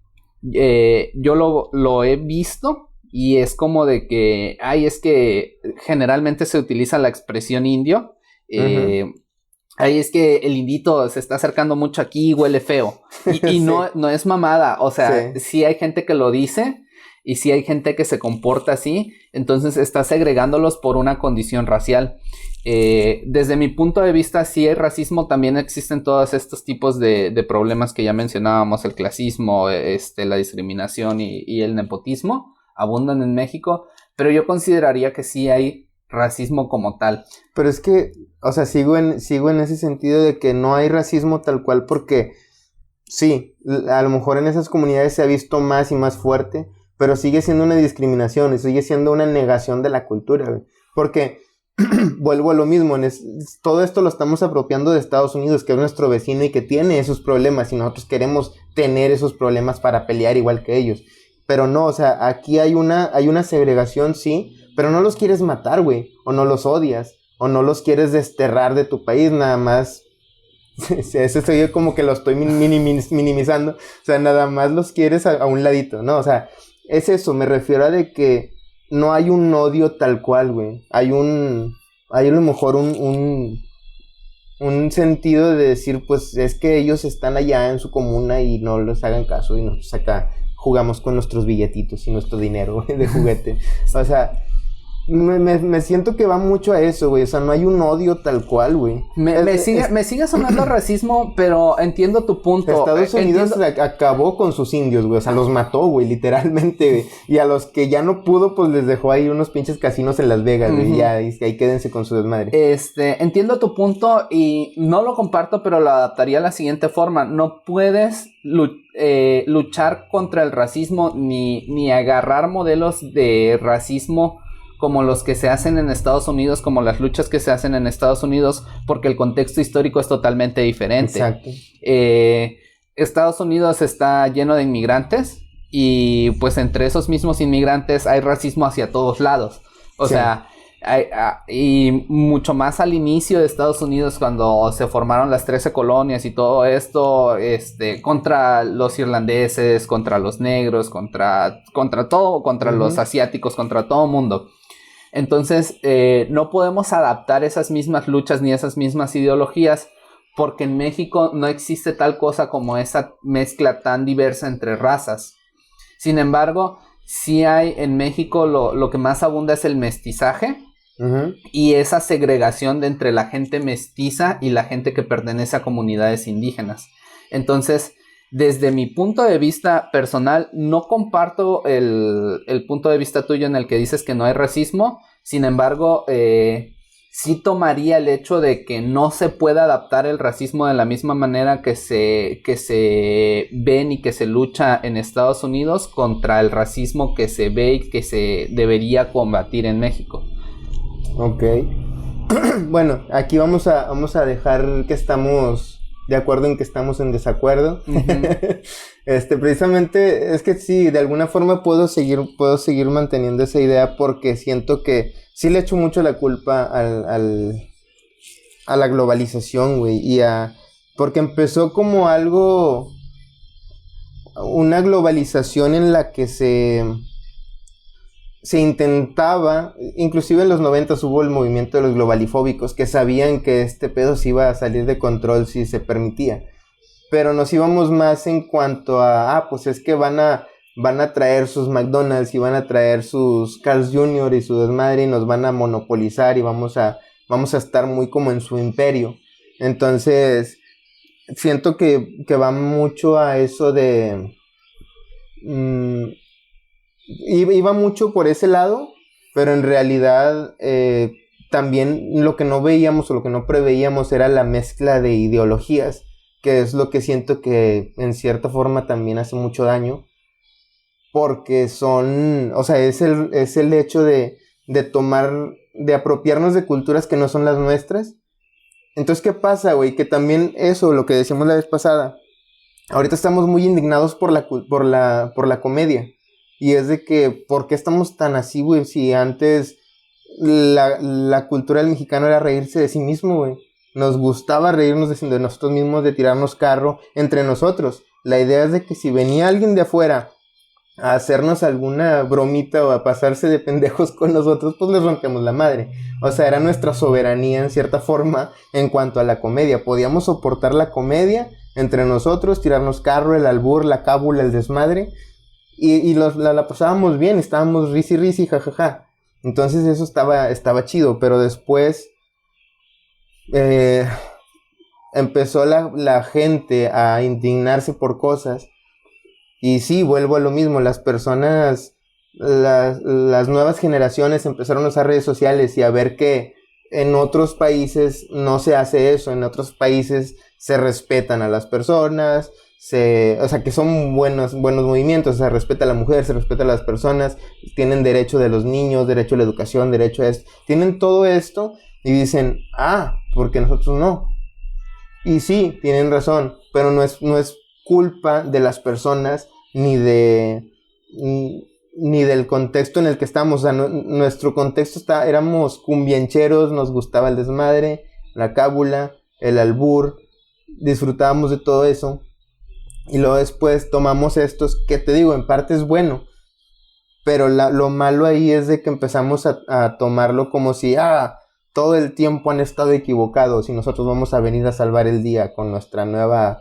Yo lo he visto y es como de que, es que generalmente se utiliza la expresión indio. Es que el indito se está acercando mucho aquí y huele feo. Y sí. no es mamada, o sea, sí hay gente que lo dice. Y sí hay gente que se comporta así, entonces está segregándolos por una condición racial. Desde mi punto de vista, sí hay racismo, también existen todos estos tipos de problemas que ya mencionábamos, el clasismo, la discriminación y el nepotismo, abundan en México, pero yo consideraría que sí hay racismo como tal. Pero es que, o sea, sigo en ese sentido de que no hay racismo tal cual porque, sí, a lo mejor en esas comunidades se ha visto más y más fuerte, pero sigue siendo una discriminación y sigue siendo una negación de la cultura, güey. Porque, vuelvo a lo mismo, todo esto lo estamos apropiando de Estados Unidos, que es nuestro vecino y que tiene esos problemas, y nosotros queremos tener esos problemas para pelear igual que ellos. Pero no, o sea, aquí hay una segregación, sí, pero no los quieres matar, güey, o no los odias, o no los quieres desterrar de tu país, nada más. Eso estoy como que lo estoy minimizando, o sea, nada más los quieres a un ladito, ¿no? O sea, es eso, me refiero a de que no hay un odio tal cual, güey. Hay a lo mejor un sentido de decir, pues es que ellos están allá en su comuna y no les hagan caso y nosotros acá jugamos con nuestros billetitos y nuestro dinero, güey, de juguete. O sea, me siento que va mucho a eso, güey. O sea, no hay un odio tal cual, güey. Me sigue sonando racismo, pero entiendo tu punto. Estados Unidos acabó con sus indios, güey. O sea, los mató, güey, literalmente, güey. Y a los que ya no pudo, pues les dejó ahí unos pinches casinos en Las Vegas, güey. Y ahí quédense con su desmadre. Entiendo tu punto y no lo comparto, pero lo adaptaría a la siguiente forma. No puedes luchar contra el racismo ni agarrar modelos de racismo como los que se hacen en Estados Unidos, como las luchas que se hacen en Estados Unidos, porque el contexto histórico es totalmente diferente. Exacto. Estados Unidos está lleno de inmigrantes y pues entre esos mismos inmigrantes hay racismo hacia todos lados. O sea, y mucho más al inicio de Estados Unidos cuando se formaron las 13 colonias y todo esto, contra los irlandeses, contra los negros, contra todo, contra los asiáticos, contra todo mundo. Entonces, no podemos adaptar esas mismas luchas ni esas mismas ideologías porque en México no existe tal cosa como esa mezcla tan diversa entre razas. Sin embargo, sí hay en México lo que más abunda es el mestizaje y esa segregación de entre la gente mestiza y la gente que pertenece a comunidades indígenas. Entonces, desde mi punto de vista personal, no comparto el punto de vista tuyo en el que dices que no hay racismo. Sin embargo, sí tomaría el hecho de que no se pueda adaptar el racismo de la misma manera que se ven y que se lucha en Estados Unidos contra el racismo que se ve y que se debería combatir en México. Ok. Bueno, aquí vamos a dejar que estamos de acuerdo en que estamos en desacuerdo. Precisamente es que sí, de alguna forma puedo seguir manteniendo esa idea porque siento que sí le echo mucho la culpa a la globalización, güey, porque empezó como una globalización en la que se intentaba, inclusive en los 90 hubo el movimiento de los globalifóbicos que sabían que este pedo se iba a salir de control si se permitía, pero nos íbamos más en cuanto a, pues es que van a traer sus McDonald's y van a traer sus Carl's Jr. y su desmadre y nos van a monopolizar y vamos a estar muy como en su imperio. Entonces siento que va mucho a eso de iba mucho por ese lado, pero en realidad también lo que no veíamos o lo que no preveíamos era la mezcla de ideologías, que es lo que siento que en cierta forma también hace mucho daño, porque o sea, es el hecho de apropiarnos de culturas que no son las nuestras. Entonces, ¿qué pasa, güey? Que también eso, lo que decíamos la vez pasada, ahorita estamos muy indignados por la comedia. Y es de que, ¿por qué estamos tan así, güey? Si antes la cultura del mexicano era reírse de sí mismo, güey. Nos gustaba reírnos de nosotros mismos, de tirarnos carro entre nosotros. La idea es de que si venía alguien de afuera a hacernos alguna bromita o a pasarse de pendejos con nosotros, pues les rompemos la madre. O sea, era nuestra soberanía en cierta forma en cuanto a la comedia. Podíamos soportar la comedia entre nosotros, tirarnos carro, el albur, la cábula, el desmadre. Y la pasábamos bien, estábamos risi, jajaja. Entonces eso estaba chido, pero después empezó la gente a indignarse por cosas. Y sí, vuelvo a lo mismo, las personas, las nuevas generaciones empezaron a usar redes sociales y a ver que en otros países no se hace eso, en otros países se respetan a las personas, o sea, que son buenos movimientos, se respeta a la mujer, se respeta a las personas, tienen derecho de los niños, derecho a la educación, derecho a esto, tienen todo esto y dicen, porque nosotros no. Y sí, tienen razón, pero no es culpa de las personas ni del contexto en el que estamos. O sea, nuestro contexto éramos cumbiancheros, nos gustaba el desmadre, la cábula, el albur, disfrutábamos de todo eso. Y luego después tomamos estos, que te digo, en parte es bueno, pero lo malo ahí es de que empezamos a tomarlo como si, todo el tiempo han estado equivocados y nosotros vamos a venir a salvar el día con nuestra nueva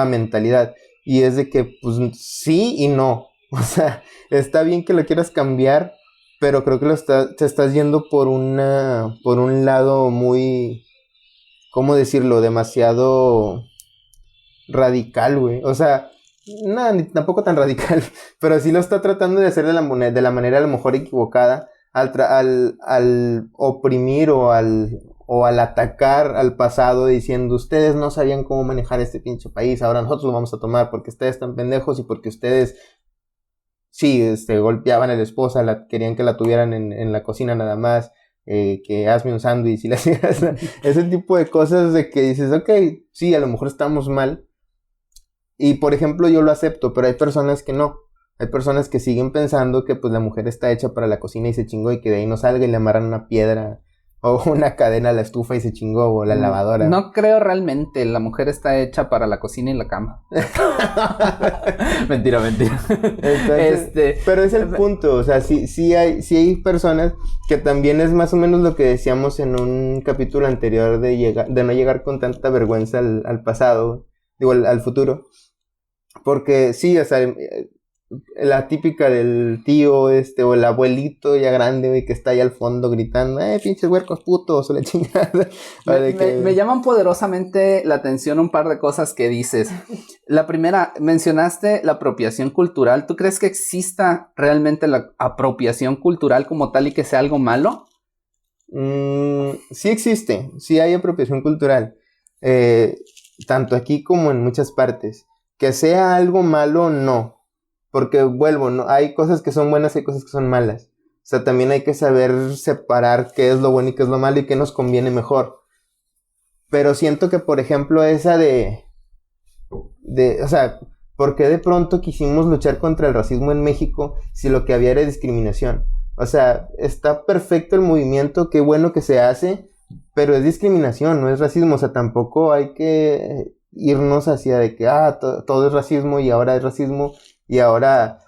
mentalidad. Y es de que, pues, sí y no. O sea, está bien que lo quieras cambiar, pero creo que te estás yendo por un lado muy, ¿cómo decirlo? Demasiado radical, güey. O sea, ni tampoco tan radical, pero sí lo está tratando de hacer de la manera a lo mejor equivocada, al oprimir o al atacar al pasado diciendo, ustedes no sabían cómo manejar este pinche país, ahora nosotros lo vamos a tomar porque ustedes están pendejos y porque ustedes sí, golpeaban a la esposa, querían que la tuvieran en la cocina nada más, que hazme un sándwich y ese tipo de cosas de que dices, ok, sí, a lo mejor estamos mal. Y por ejemplo yo lo acepto, pero hay personas que no. Hay personas que siguen pensando que pues la mujer está hecha para la cocina y se chingó y que de ahí no salga y le amarran una piedra o una cadena a la estufa y se chingó o la lavadora. No creo realmente, la mujer está hecha para la cocina y la cama. Mentira. Entonces, pero es el punto, o sea, sí hay personas que también es más o menos lo que decíamos en un capítulo anterior de no llegar con tanta vergüenza al pasado, digo, al futuro. Porque sí, o sea, la típica del tío o el abuelito ya grande, güey, que está ahí al fondo gritando, pinches huercos putos, o la chingada. Me llaman poderosamente la atención un par de cosas que dices. La primera, mencionaste la apropiación cultural. ¿Tú crees que exista realmente la apropiación cultural como tal y que sea algo malo? Sí existe, sí hay apropiación cultural, tanto aquí como en muchas partes. Que sea algo malo, no. Porque vuelvo, ¿no? Hay cosas que son buenas y hay cosas que son malas. O sea, también hay que saber separar qué es lo bueno y qué es lo malo y qué nos conviene mejor. Pero siento que, por ejemplo, esa o sea, ¿por qué de pronto quisimos luchar contra el racismo en México si lo que había era discriminación? O sea, está perfecto el movimiento, qué bueno que se hace, pero es discriminación, no es racismo. O sea, tampoco hay que irnos hacia de que, todo es racismo y ahora es racismo. Y ahora,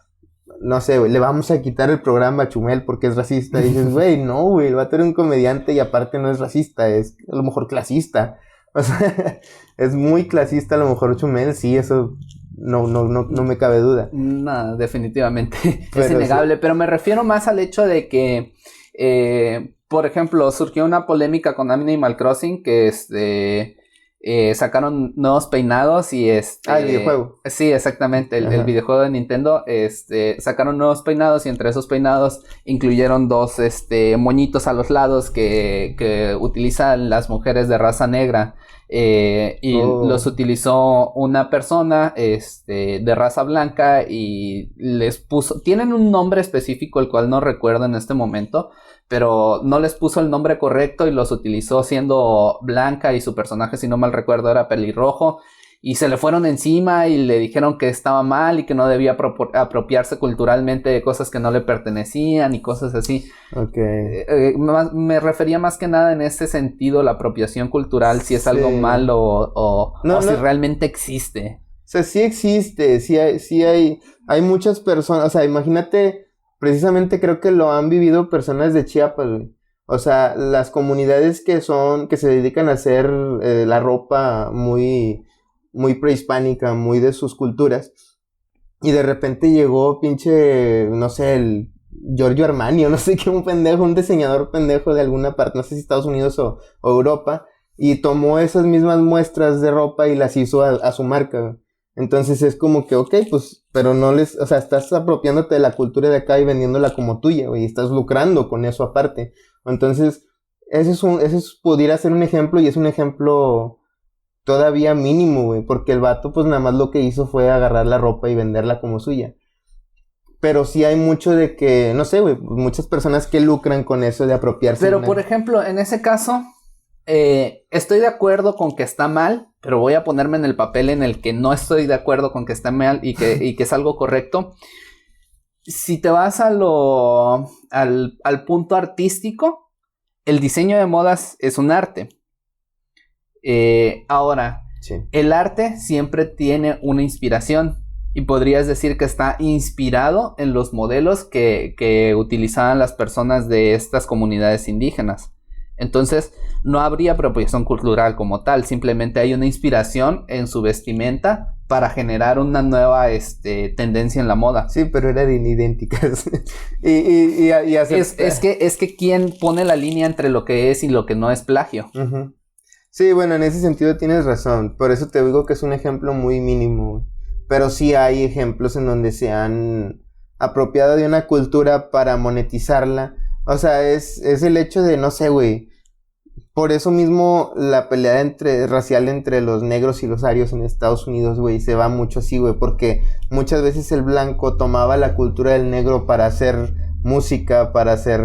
no sé, güey, le vamos a quitar el programa a Chumel porque es racista. Y dices, güey, no, güey, el vato era un comediante y aparte no es racista, es a lo mejor clasista. O sea, es muy clasista a lo mejor Chumel, sí, eso no me cabe duda. No, definitivamente es innegable, sí. Pero me refiero más al hecho de que, por ejemplo, surgió una polémica con Animal Crossing que sacaron nuevos peinados y el videojuego. Sí, exactamente, el videojuego de Nintendo, sacaron nuevos peinados y entre esos peinados incluyeron dos, moñitos a los lados que utilizan las mujeres de raza negra, y los utilizó una persona, de raza blanca y les puso, tienen un nombre específico el cual no recuerdo en este momento, pero no les puso el nombre correcto y los utilizó siendo blanca y su personaje, si no mal recuerdo, era pelirrojo. y se le fueron encima y le dijeron que estaba mal y que no debía apropiarse culturalmente de cosas que no le pertenecían y cosas así. Me refería más que nada en ese sentido, la apropiación cultural, si es algo malo o si realmente existe. O sea, sí existe, sí hay muchas personas, o sea, imagínate, precisamente creo que lo han vivido personas de Chiapas, güey. O sea, las comunidades que se dedican a hacer la ropa muy, muy prehispánica, muy de sus culturas, y de repente llegó pinche, no sé, el Giorgio Armani, o no sé qué, un diseñador pendejo de alguna parte, no sé si Estados Unidos o Europa, y tomó esas mismas muestras de ropa y las hizo a su marca, güey. Entonces es como que, ok, pues, pero o sea, estás apropiándote de la cultura de acá y vendiéndola como tuya, güey, y estás lucrando con eso aparte. Entonces, ese pudiera ser un ejemplo, y es un ejemplo todavía mínimo, güey, porque el vato, pues, nada más lo que hizo fue agarrar la ropa y venderla como suya. Pero sí hay mucho de que, no sé, güey, muchas personas que lucran con eso de apropiarse. Pero, por ejemplo, en ese caso, estoy de acuerdo con que está mal, pero voy a ponerme en el papel en el que no estoy de acuerdo con que está mal y que es algo correcto. Si te vas al punto artístico, el diseño de modas es un arte. Ahora, sí. El arte siempre tiene una inspiración y podrías decir que está inspirado en los modelos que utilizaban las personas de estas comunidades indígenas. Entonces, no habría apropiación cultural como tal, simplemente hay una inspiración en su vestimenta para generar una nueva tendencia en la moda. Sí, pero eran idénticas. y es que ¿quién pone la línea entre lo que es y lo que no es plagio? Uh-huh. Sí, bueno, en ese sentido tienes razón. Por eso te digo que es un ejemplo muy mínimo. Pero sí hay ejemplos en donde se han apropiado de una cultura para monetizarla. O sea, es el hecho de, no sé, güey. Por eso mismo la pelea racial entre los negros y los arios en Estados Unidos, güey, se va mucho así, güey. Porque muchas veces el blanco tomaba la cultura del negro para hacer música, para hacer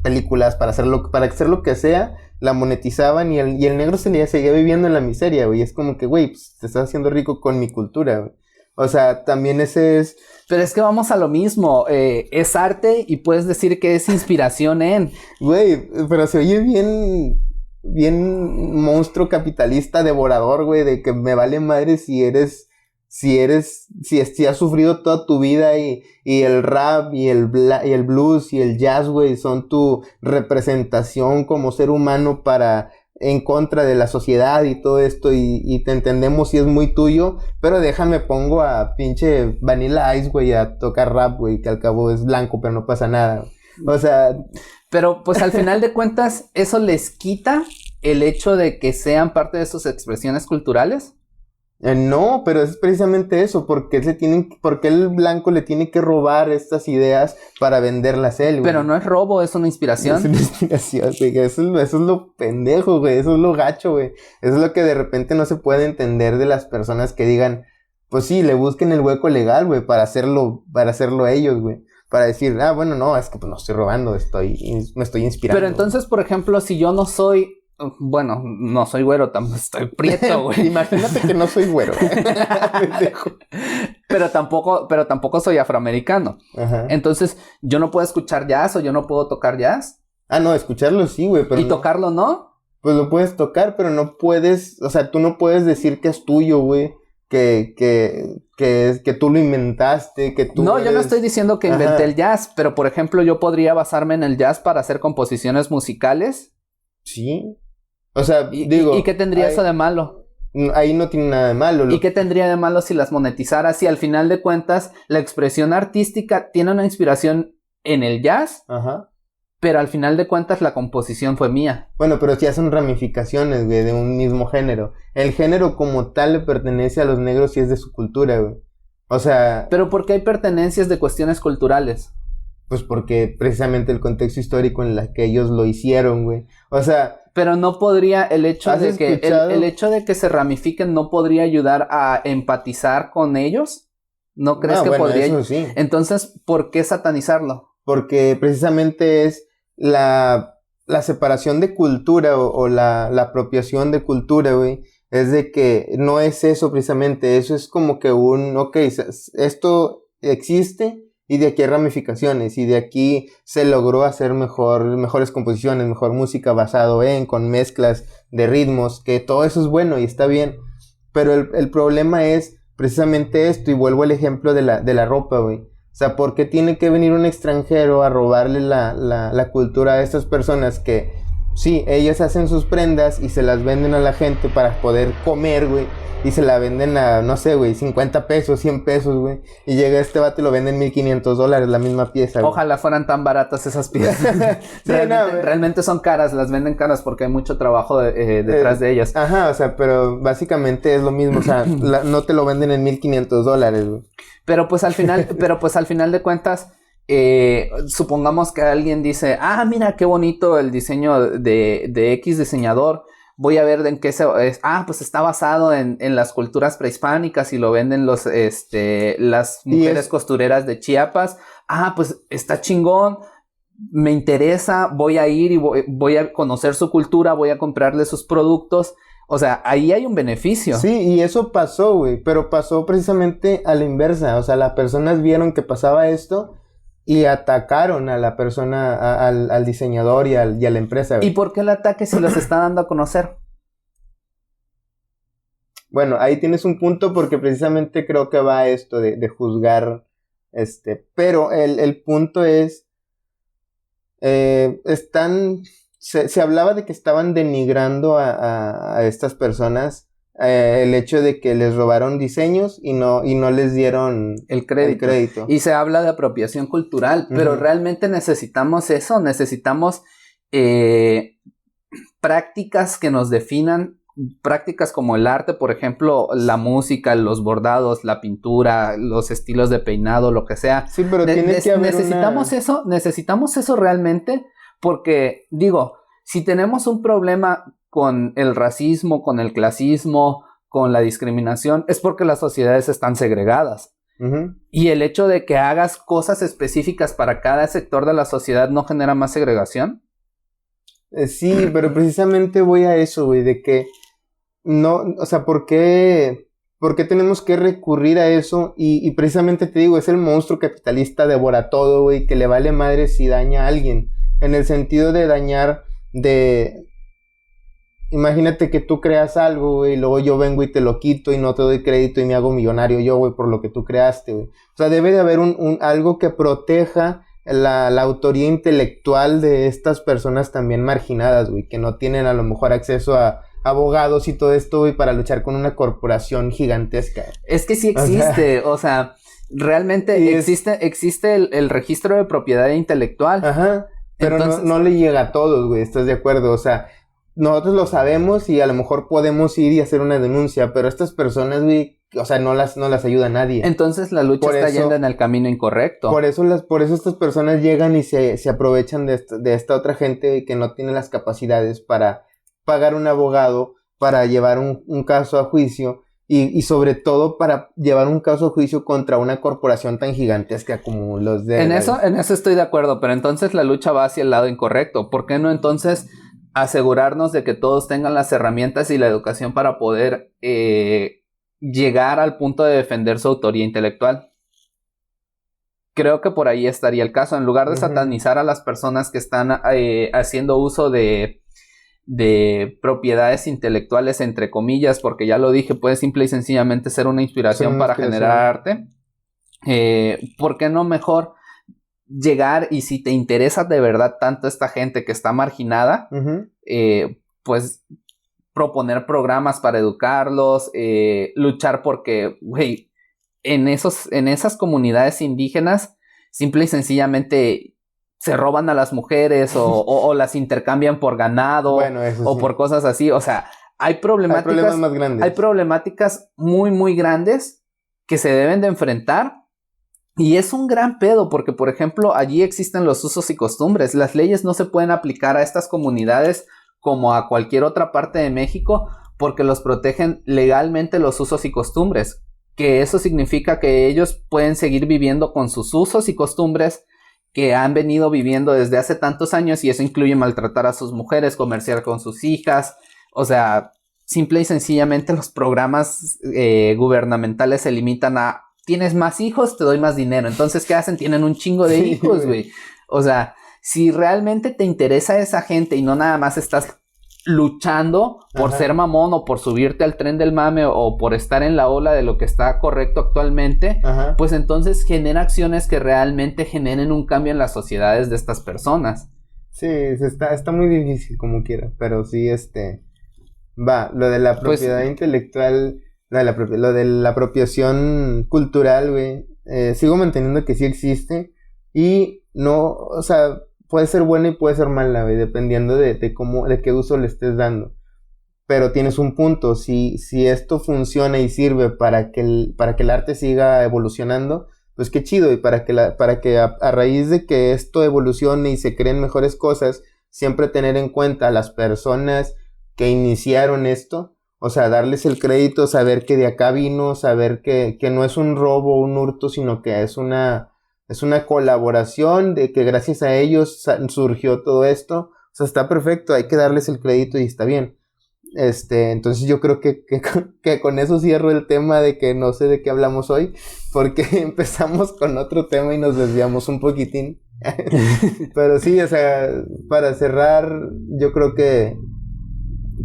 películas, para hacer lo que sea, la monetizaban y el negro seguía viviendo en la miseria, güey. Es como que, güey, pues te estás haciendo rico con mi cultura, güey. O sea, también ese es... Pero es que vamos a lo mismo, es arte y puedes decir que es inspiración en... Güey, pero se oye bien monstruo capitalista devorador, güey, de que me vale madre si has sufrido toda tu vida y el rap y el blues y el jazz, güey, son tu representación como ser humano en contra de la sociedad y todo esto, y te entendemos si es muy tuyo, pero déjame pongo a pinche Vanilla Ice, güey, a tocar rap, güey, que al cabo es blanco, pero no pasa nada. O sea... Pero pues al final de cuentas, ¿eso les quita el hecho de que sean parte de sus expresiones culturales? No, pero es precisamente eso, porque el blanco le tiene que robar estas ideas para venderlas él, güey. Pero no es robo, es una inspiración. Es una inspiración, güey, eso es lo pendejo, güey, eso es lo gacho, güey. Eso es lo que de repente no se puede entender de las personas que digan, pues sí, le busquen el hueco legal, güey, para hacerlo ellos, güey. Para decir, bueno, no, es que pues no estoy robando, me estoy inspirando. Pero entonces, por ejemplo, si yo no soy... Bueno, no soy güero, estoy prieto, güey. Imagínate que no soy güero. pero tampoco soy afroamericano. Ajá. Entonces, ¿yo no puedo escuchar jazz o yo no puedo tocar jazz? No, escucharlo sí, güey, pero... ¿Y tocarlo no? Pues lo puedes tocar, pero no puedes... O sea, tú no puedes decir que es tuyo, güey. Que tú lo inventaste, que tú... No, yo no estoy diciendo que inventé el jazz, pero por ejemplo, yo podría basarme en el jazz para hacer composiciones musicales. Sí. O sea, ¿Y qué tendría eso de malo? Ahí no tiene nada de malo. ¿Y qué tendría de malo si las monetizara? Si al final de cuentas la expresión artística tiene una inspiración en el jazz, ajá, pero al final de cuentas la composición fue mía. Bueno, pero ya son ramificaciones, güey, de un mismo género. El género como tal le pertenece a los negros y es de su cultura, güey. O sea... ¿Pero por qué hay pertenencias de cuestiones culturales? Pues porque precisamente el contexto histórico en el que ellos lo hicieron, güey. O sea... Pero no podría el hecho de que el hecho de que se ramifiquen no podría ayudar a empatizar con ellos. ¿No crees que podría? Eso sí. Entonces, ¿por qué satanizarlo? Porque precisamente es la separación de cultura o la apropiación de cultura, güey. Es de que no es eso precisamente, eso es como que esto existe y de aquí hay ramificaciones y de aquí se logró hacer mejores composiciones, mejor música basado con mezclas de ritmos, que todo eso es bueno y está bien, pero el problema es precisamente esto, y vuelvo al ejemplo de la ropa, güey. O sea, ¿por qué tiene que venir un extranjero a robarle la cultura a estas personas que, sí, ellas hacen sus prendas y se las venden a la gente para poder comer, güey? Y se la venden a, no sé, güey, 50 pesos, 100 pesos, güey. Y llega este vato y lo venden $1,500 la misma pieza, güey. Ojalá fueran tan baratas esas piezas. Sí, realmente son caras, las venden caras porque hay mucho trabajo detrás de ellas. Ajá, o sea, pero básicamente es lo mismo, o sea, no te lo venden en $1,500, güey. Pero pues al final de cuentas, supongamos que alguien dice, mira qué bonito el diseño de X diseñador. Voy a ver en qué pues está basado en las culturas prehispánicas y lo venden las mujeres costureras de Chiapas. Pues está chingón, me interesa, voy a ir y voy a conocer su cultura, voy a comprarle sus productos. O sea, ahí hay un beneficio. Sí, y eso pasó, güey, pero pasó precisamente a la inversa. O sea, las personas vieron que pasaba esto y atacaron a la persona, al diseñador y a la empresa, güey. ¿Y por qué el ataque si los está dando a conocer? Bueno, ahí tienes un punto porque precisamente creo que va esto de juzgar, pero el punto es, se hablaba de que estaban denigrando a estas personas, el hecho de que les robaron diseños y no les dieron el crédito. Y se habla de apropiación cultural, pero realmente necesitamos eso, necesitamos prácticas que nos definan, prácticas como el arte, por ejemplo, la música, los bordados, la pintura, los estilos de peinado, lo que sea. Sí, pero tiene que haber necesitamos eso realmente, porque digo, si tenemos un problema con el racismo, con el clasismo, con la discriminación, es porque las sociedades están segregadas. Y el hecho de que hagas cosas específicas para cada sector de la sociedad no genera más segregación. Sí, pero precisamente voy a eso, güey, de que no, o sea, ¿por qué tenemos que recurrir a eso? Y precisamente te digo, es el monstruo capitalista devora todo, güey, que le vale madre si daña a alguien. En el sentido de dañar, imagínate que tú creas algo, güey, y luego yo vengo y te lo quito y no te doy crédito y me hago millonario yo, güey, por lo que tú creaste, güey. O sea, debe de haber algo que proteja la autoría intelectual de estas personas también marginadas, güey, que no tienen a lo mejor acceso a abogados y todo esto, güey, para luchar con una corporación gigantesca. Es que sí existe, o sea realmente existe el registro de propiedad intelectual. Ajá, pero entonces, no le llega a todos, güey, ¿estás de acuerdo? O sea, nosotros lo sabemos y a lo mejor podemos ir y hacer una denuncia, pero estas personas, güey, o sea, no las ayuda a nadie. Entonces la lucha está yendo en el camino incorrecto. Por eso estas personas llegan y se aprovechan de esta otra gente que no tiene las capacidades para pagar un abogado, para llevar un caso a juicio y sobre todo para llevar un caso a juicio contra una corporación tan gigantesca como los de... En eso estoy de acuerdo, pero entonces la lucha va hacia el lado incorrecto. ¿Por qué no entonces asegurarnos de que todos tengan las herramientas y la educación para poder llegar al punto de defender su autoría intelectual? Creo que por ahí estaría el caso. En lugar de satanizar a las personas que están haciendo uso de propiedades intelectuales, entre comillas, porque ya lo dije, puede simple y sencillamente ser una inspiración para generar arte. ¿Por qué no mejor llegar y si te interesa de verdad tanto esta gente que está marginada, pues proponer programas para educarlos, luchar porque, güey, en esas comunidades indígenas, simple y sencillamente se roban a las mujeres o las intercambian por ganado, bueno, o sí, por cosas así. O sea, hay problemas más grandes. Hay problemáticas muy, muy grandes que se deben de enfrentar. Y es un gran pedo porque, por ejemplo, allí existen los usos y costumbres. Las leyes no se pueden aplicar a estas comunidades como a cualquier otra parte de México porque los protegen legalmente los usos y costumbres. Que eso significa que ellos pueden seguir viviendo con sus usos y costumbres que han venido viviendo desde hace tantos años, y eso incluye maltratar a sus mujeres, comerciar con sus hijas. O sea, simple y sencillamente los programas gubernamentales se limitan a tienes más hijos, te doy más dinero. Entonces, ¿qué hacen? Tienen un chingo de hijos, güey. O sea, si realmente te interesa esa gente y no nada más estás luchando por ser mamón o por subirte al tren del mame o por estar en la ola de lo que está correcto actualmente, pues entonces genera acciones que realmente generen un cambio en las sociedades de estas personas. Sí, está muy difícil como quiera, pero sí, lo de la propiedad intelectual, lo de la apropiación cultural, güey, sigo manteniendo que sí existe y no, o sea, puede ser buena y puede ser mala, güey, dependiendo de qué uso le estés dando. Pero tienes un punto, si esto funciona y sirve para que el arte siga evolucionando, pues qué chido, y para que a raíz de que esto evolucione y se creen mejores cosas, siempre tener en cuenta a las personas que iniciaron esto, o sea, darles el crédito, saber que de acá vino, saber que no es un robo, un hurto, sino que es una colaboración, de que gracias a ellos surgió todo esto. O sea, está perfecto, hay que darles el crédito y está bien. Entonces yo creo que con eso cierro el tema de que no sé de qué hablamos hoy, porque empezamos con otro tema y nos desviamos un poquitín. Pero sí, o sea, para cerrar, yo creo que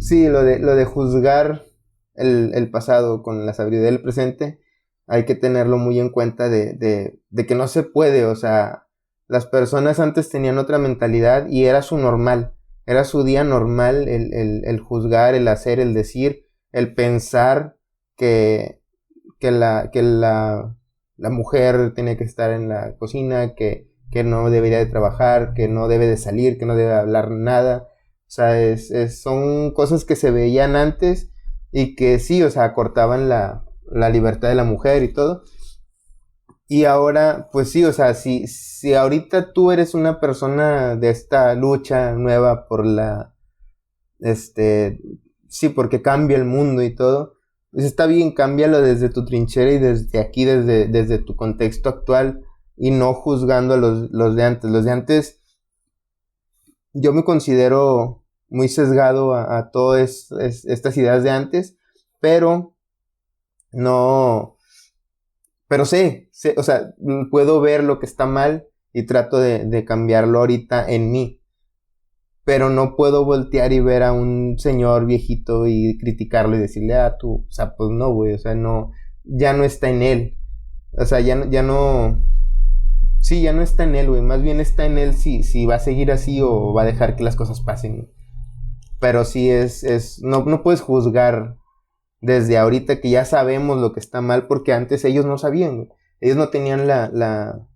sí, lo de juzgar el pasado con la sabiduría del presente, hay que tenerlo muy en cuenta de que no se puede, o sea, las personas antes tenían otra mentalidad y era su normal, era su día normal el juzgar, el hacer, el decir, el pensar que la mujer tiene que estar en la cocina, que no debería de trabajar, que no debe de salir, que no debe hablar nada. O sea, son cosas que se veían antes y que sí, o sea, cortaban la libertad de la mujer y todo. Y ahora, pues sí, o sea, si ahorita tú eres una persona de esta lucha nueva por sí, porque cambia el mundo y todo, pues está bien, cámbialo desde tu trinchera y desde aquí, desde tu contexto actual y no juzgando a los de antes. Los de antes, yo me considero muy sesgado a todas estas ideas de antes, pero no, pero sé, o sea, puedo ver lo que está mal y trato de cambiarlo ahorita en mí, pero no puedo voltear y ver a un señor viejito y criticarlo y decirle, tú, o sea, pues no, güey, o sea, no, ya no está en él, o sea, ya no, sí, ya no está en él, güey, más bien está en él si va a seguir así o va a dejar que las cosas pasen, pero sí no puedes juzgar desde ahorita que ya sabemos lo que está mal, porque antes ellos no sabían, güey. Ellos no tenían la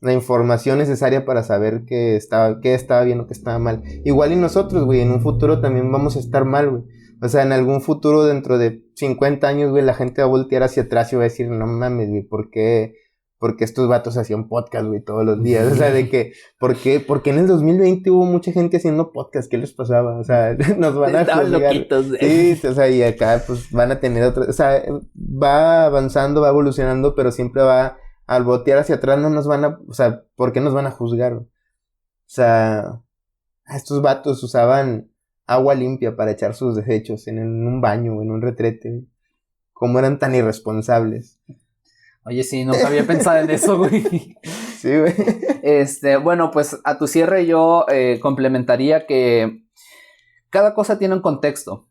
información necesaria para saber qué estaba bien o qué estaba mal. Igual y nosotros, güey, en un futuro también vamos a estar mal, güey. O sea, en algún futuro dentro de 50 años, güey, la gente va a voltear hacia atrás y va a decir, no mames, güey, ¿por qué estos vatos hacían podcast, güey, todos los días? O sea, de que, ¿por qué en el 2020 hubo mucha gente haciendo podcast? ¿Qué les pasaba? O sea, nos van a Estaban juzgar. loquitos, Sí, o sea, y acá, pues, van a tener otro, o sea, va avanzando, va evolucionando, pero siempre al voltear hacia atrás no nos van a, o sea, ¿por qué nos van a juzgar? O sea, estos vatos usaban agua limpia para echar sus desechos en un baño o en un retrete. ¿Cómo eran tan irresponsables? Oye, sí, nunca había pensado en eso, güey. Sí, güey. Bueno, pues a tu cierre yo complementaría que cada cosa tiene un contexto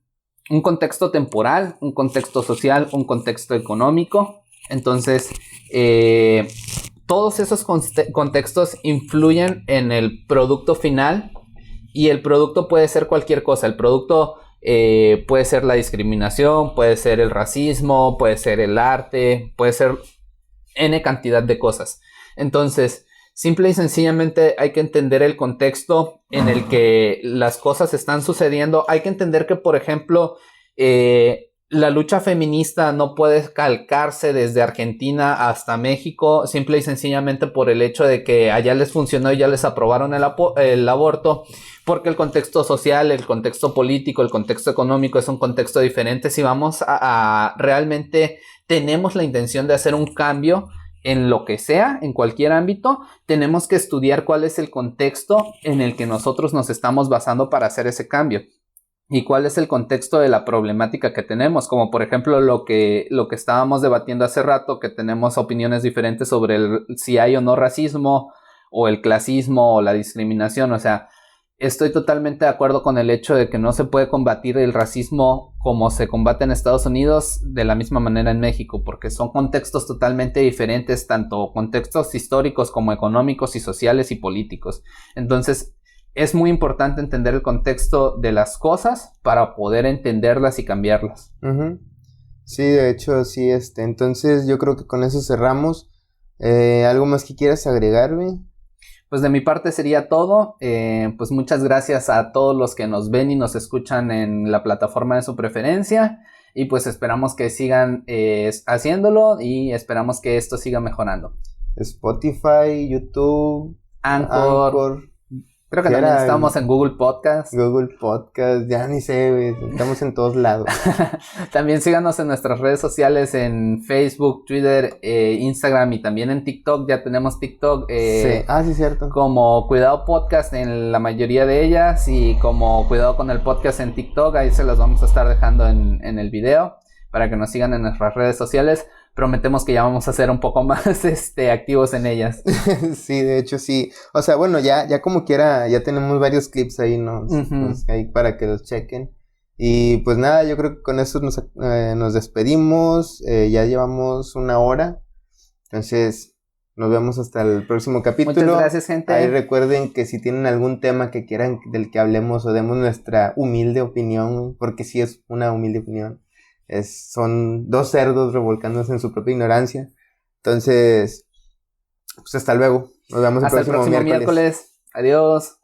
temporal, un contexto social, un contexto económico. Entonces, todos esos contextos influyen en el producto final y el producto puede ser cualquier cosa. El producto puede ser la discriminación, puede ser el racismo, puede ser el arte, puede ser N cantidad de cosas. Entonces, simple y sencillamente hay que entender el contexto en el que las cosas están sucediendo. Hay que entender que, por ejemplo, la lucha feminista no puede calcarse desde Argentina hasta México, simple y sencillamente por el hecho de que allá les funcionó y ya les aprobaron el aborto, porque el contexto social, el contexto político, el contexto económico es un contexto diferente. Si vamos a realmente tenemos la intención de hacer un cambio en lo que sea, en cualquier ámbito, tenemos que estudiar cuál es el contexto en el que nosotros nos estamos basando para hacer ese cambio. y cuál es el contexto de la problemática que tenemos, como por ejemplo lo que estábamos debatiendo hace rato, que tenemos opiniones diferentes sobre si hay o no racismo, o el clasismo, o la discriminación. O sea, estoy totalmente de acuerdo con el hecho de que no se puede combatir el racismo como se combate en Estados Unidos de la misma manera en México, porque son contextos totalmente diferentes, tanto contextos históricos como económicos y sociales y políticos. Entonces, es muy importante entender el contexto de las cosas para poder entenderlas y cambiarlas. Uh-huh. Sí, de hecho, sí, entonces yo creo que con eso cerramos. ¿Algo más que quieras agregarme? Pues de mi parte sería todo. Pues muchas gracias a todos los que nos ven y nos escuchan en la plataforma de su preferencia. Y pues esperamos que sigan haciéndolo y esperamos que esto siga mejorando. Spotify, YouTube, Anchor. Creo que también estamos en Google Podcast. Google Podcast, ya ni sé, güey. Estamos en todos lados. También síganos en nuestras redes sociales, en Facebook, Twitter, Instagram y también en TikTok. Ya tenemos TikTok. Sí, sí, cierto. Como Cuidado Podcast en la mayoría de ellas y como Cuidado con el Podcast en TikTok. Ahí se los vamos a estar dejando en el video para que nos sigan en nuestras redes sociales. Prometemos que ya vamos a ser un poco más activos en ellas. Sí, de hecho sí. O sea, bueno, ya como quiera, ya tenemos varios clips ahí, ¿no? Uh-huh. Ahí para que los chequen. Y pues nada, yo creo que con eso nos despedimos. Ya llevamos 1 hora. Entonces, nos vemos hasta el próximo capítulo. Muchas gracias, gente. Ahí recuerden que si tienen algún tema que quieran del que hablemos o demos nuestra humilde opinión, porque sí es una humilde opinión. Son 2 cerdos revolcándose en su propia ignorancia. Entonces, pues hasta luego. Nos vemos el próximo miércoles. Adiós.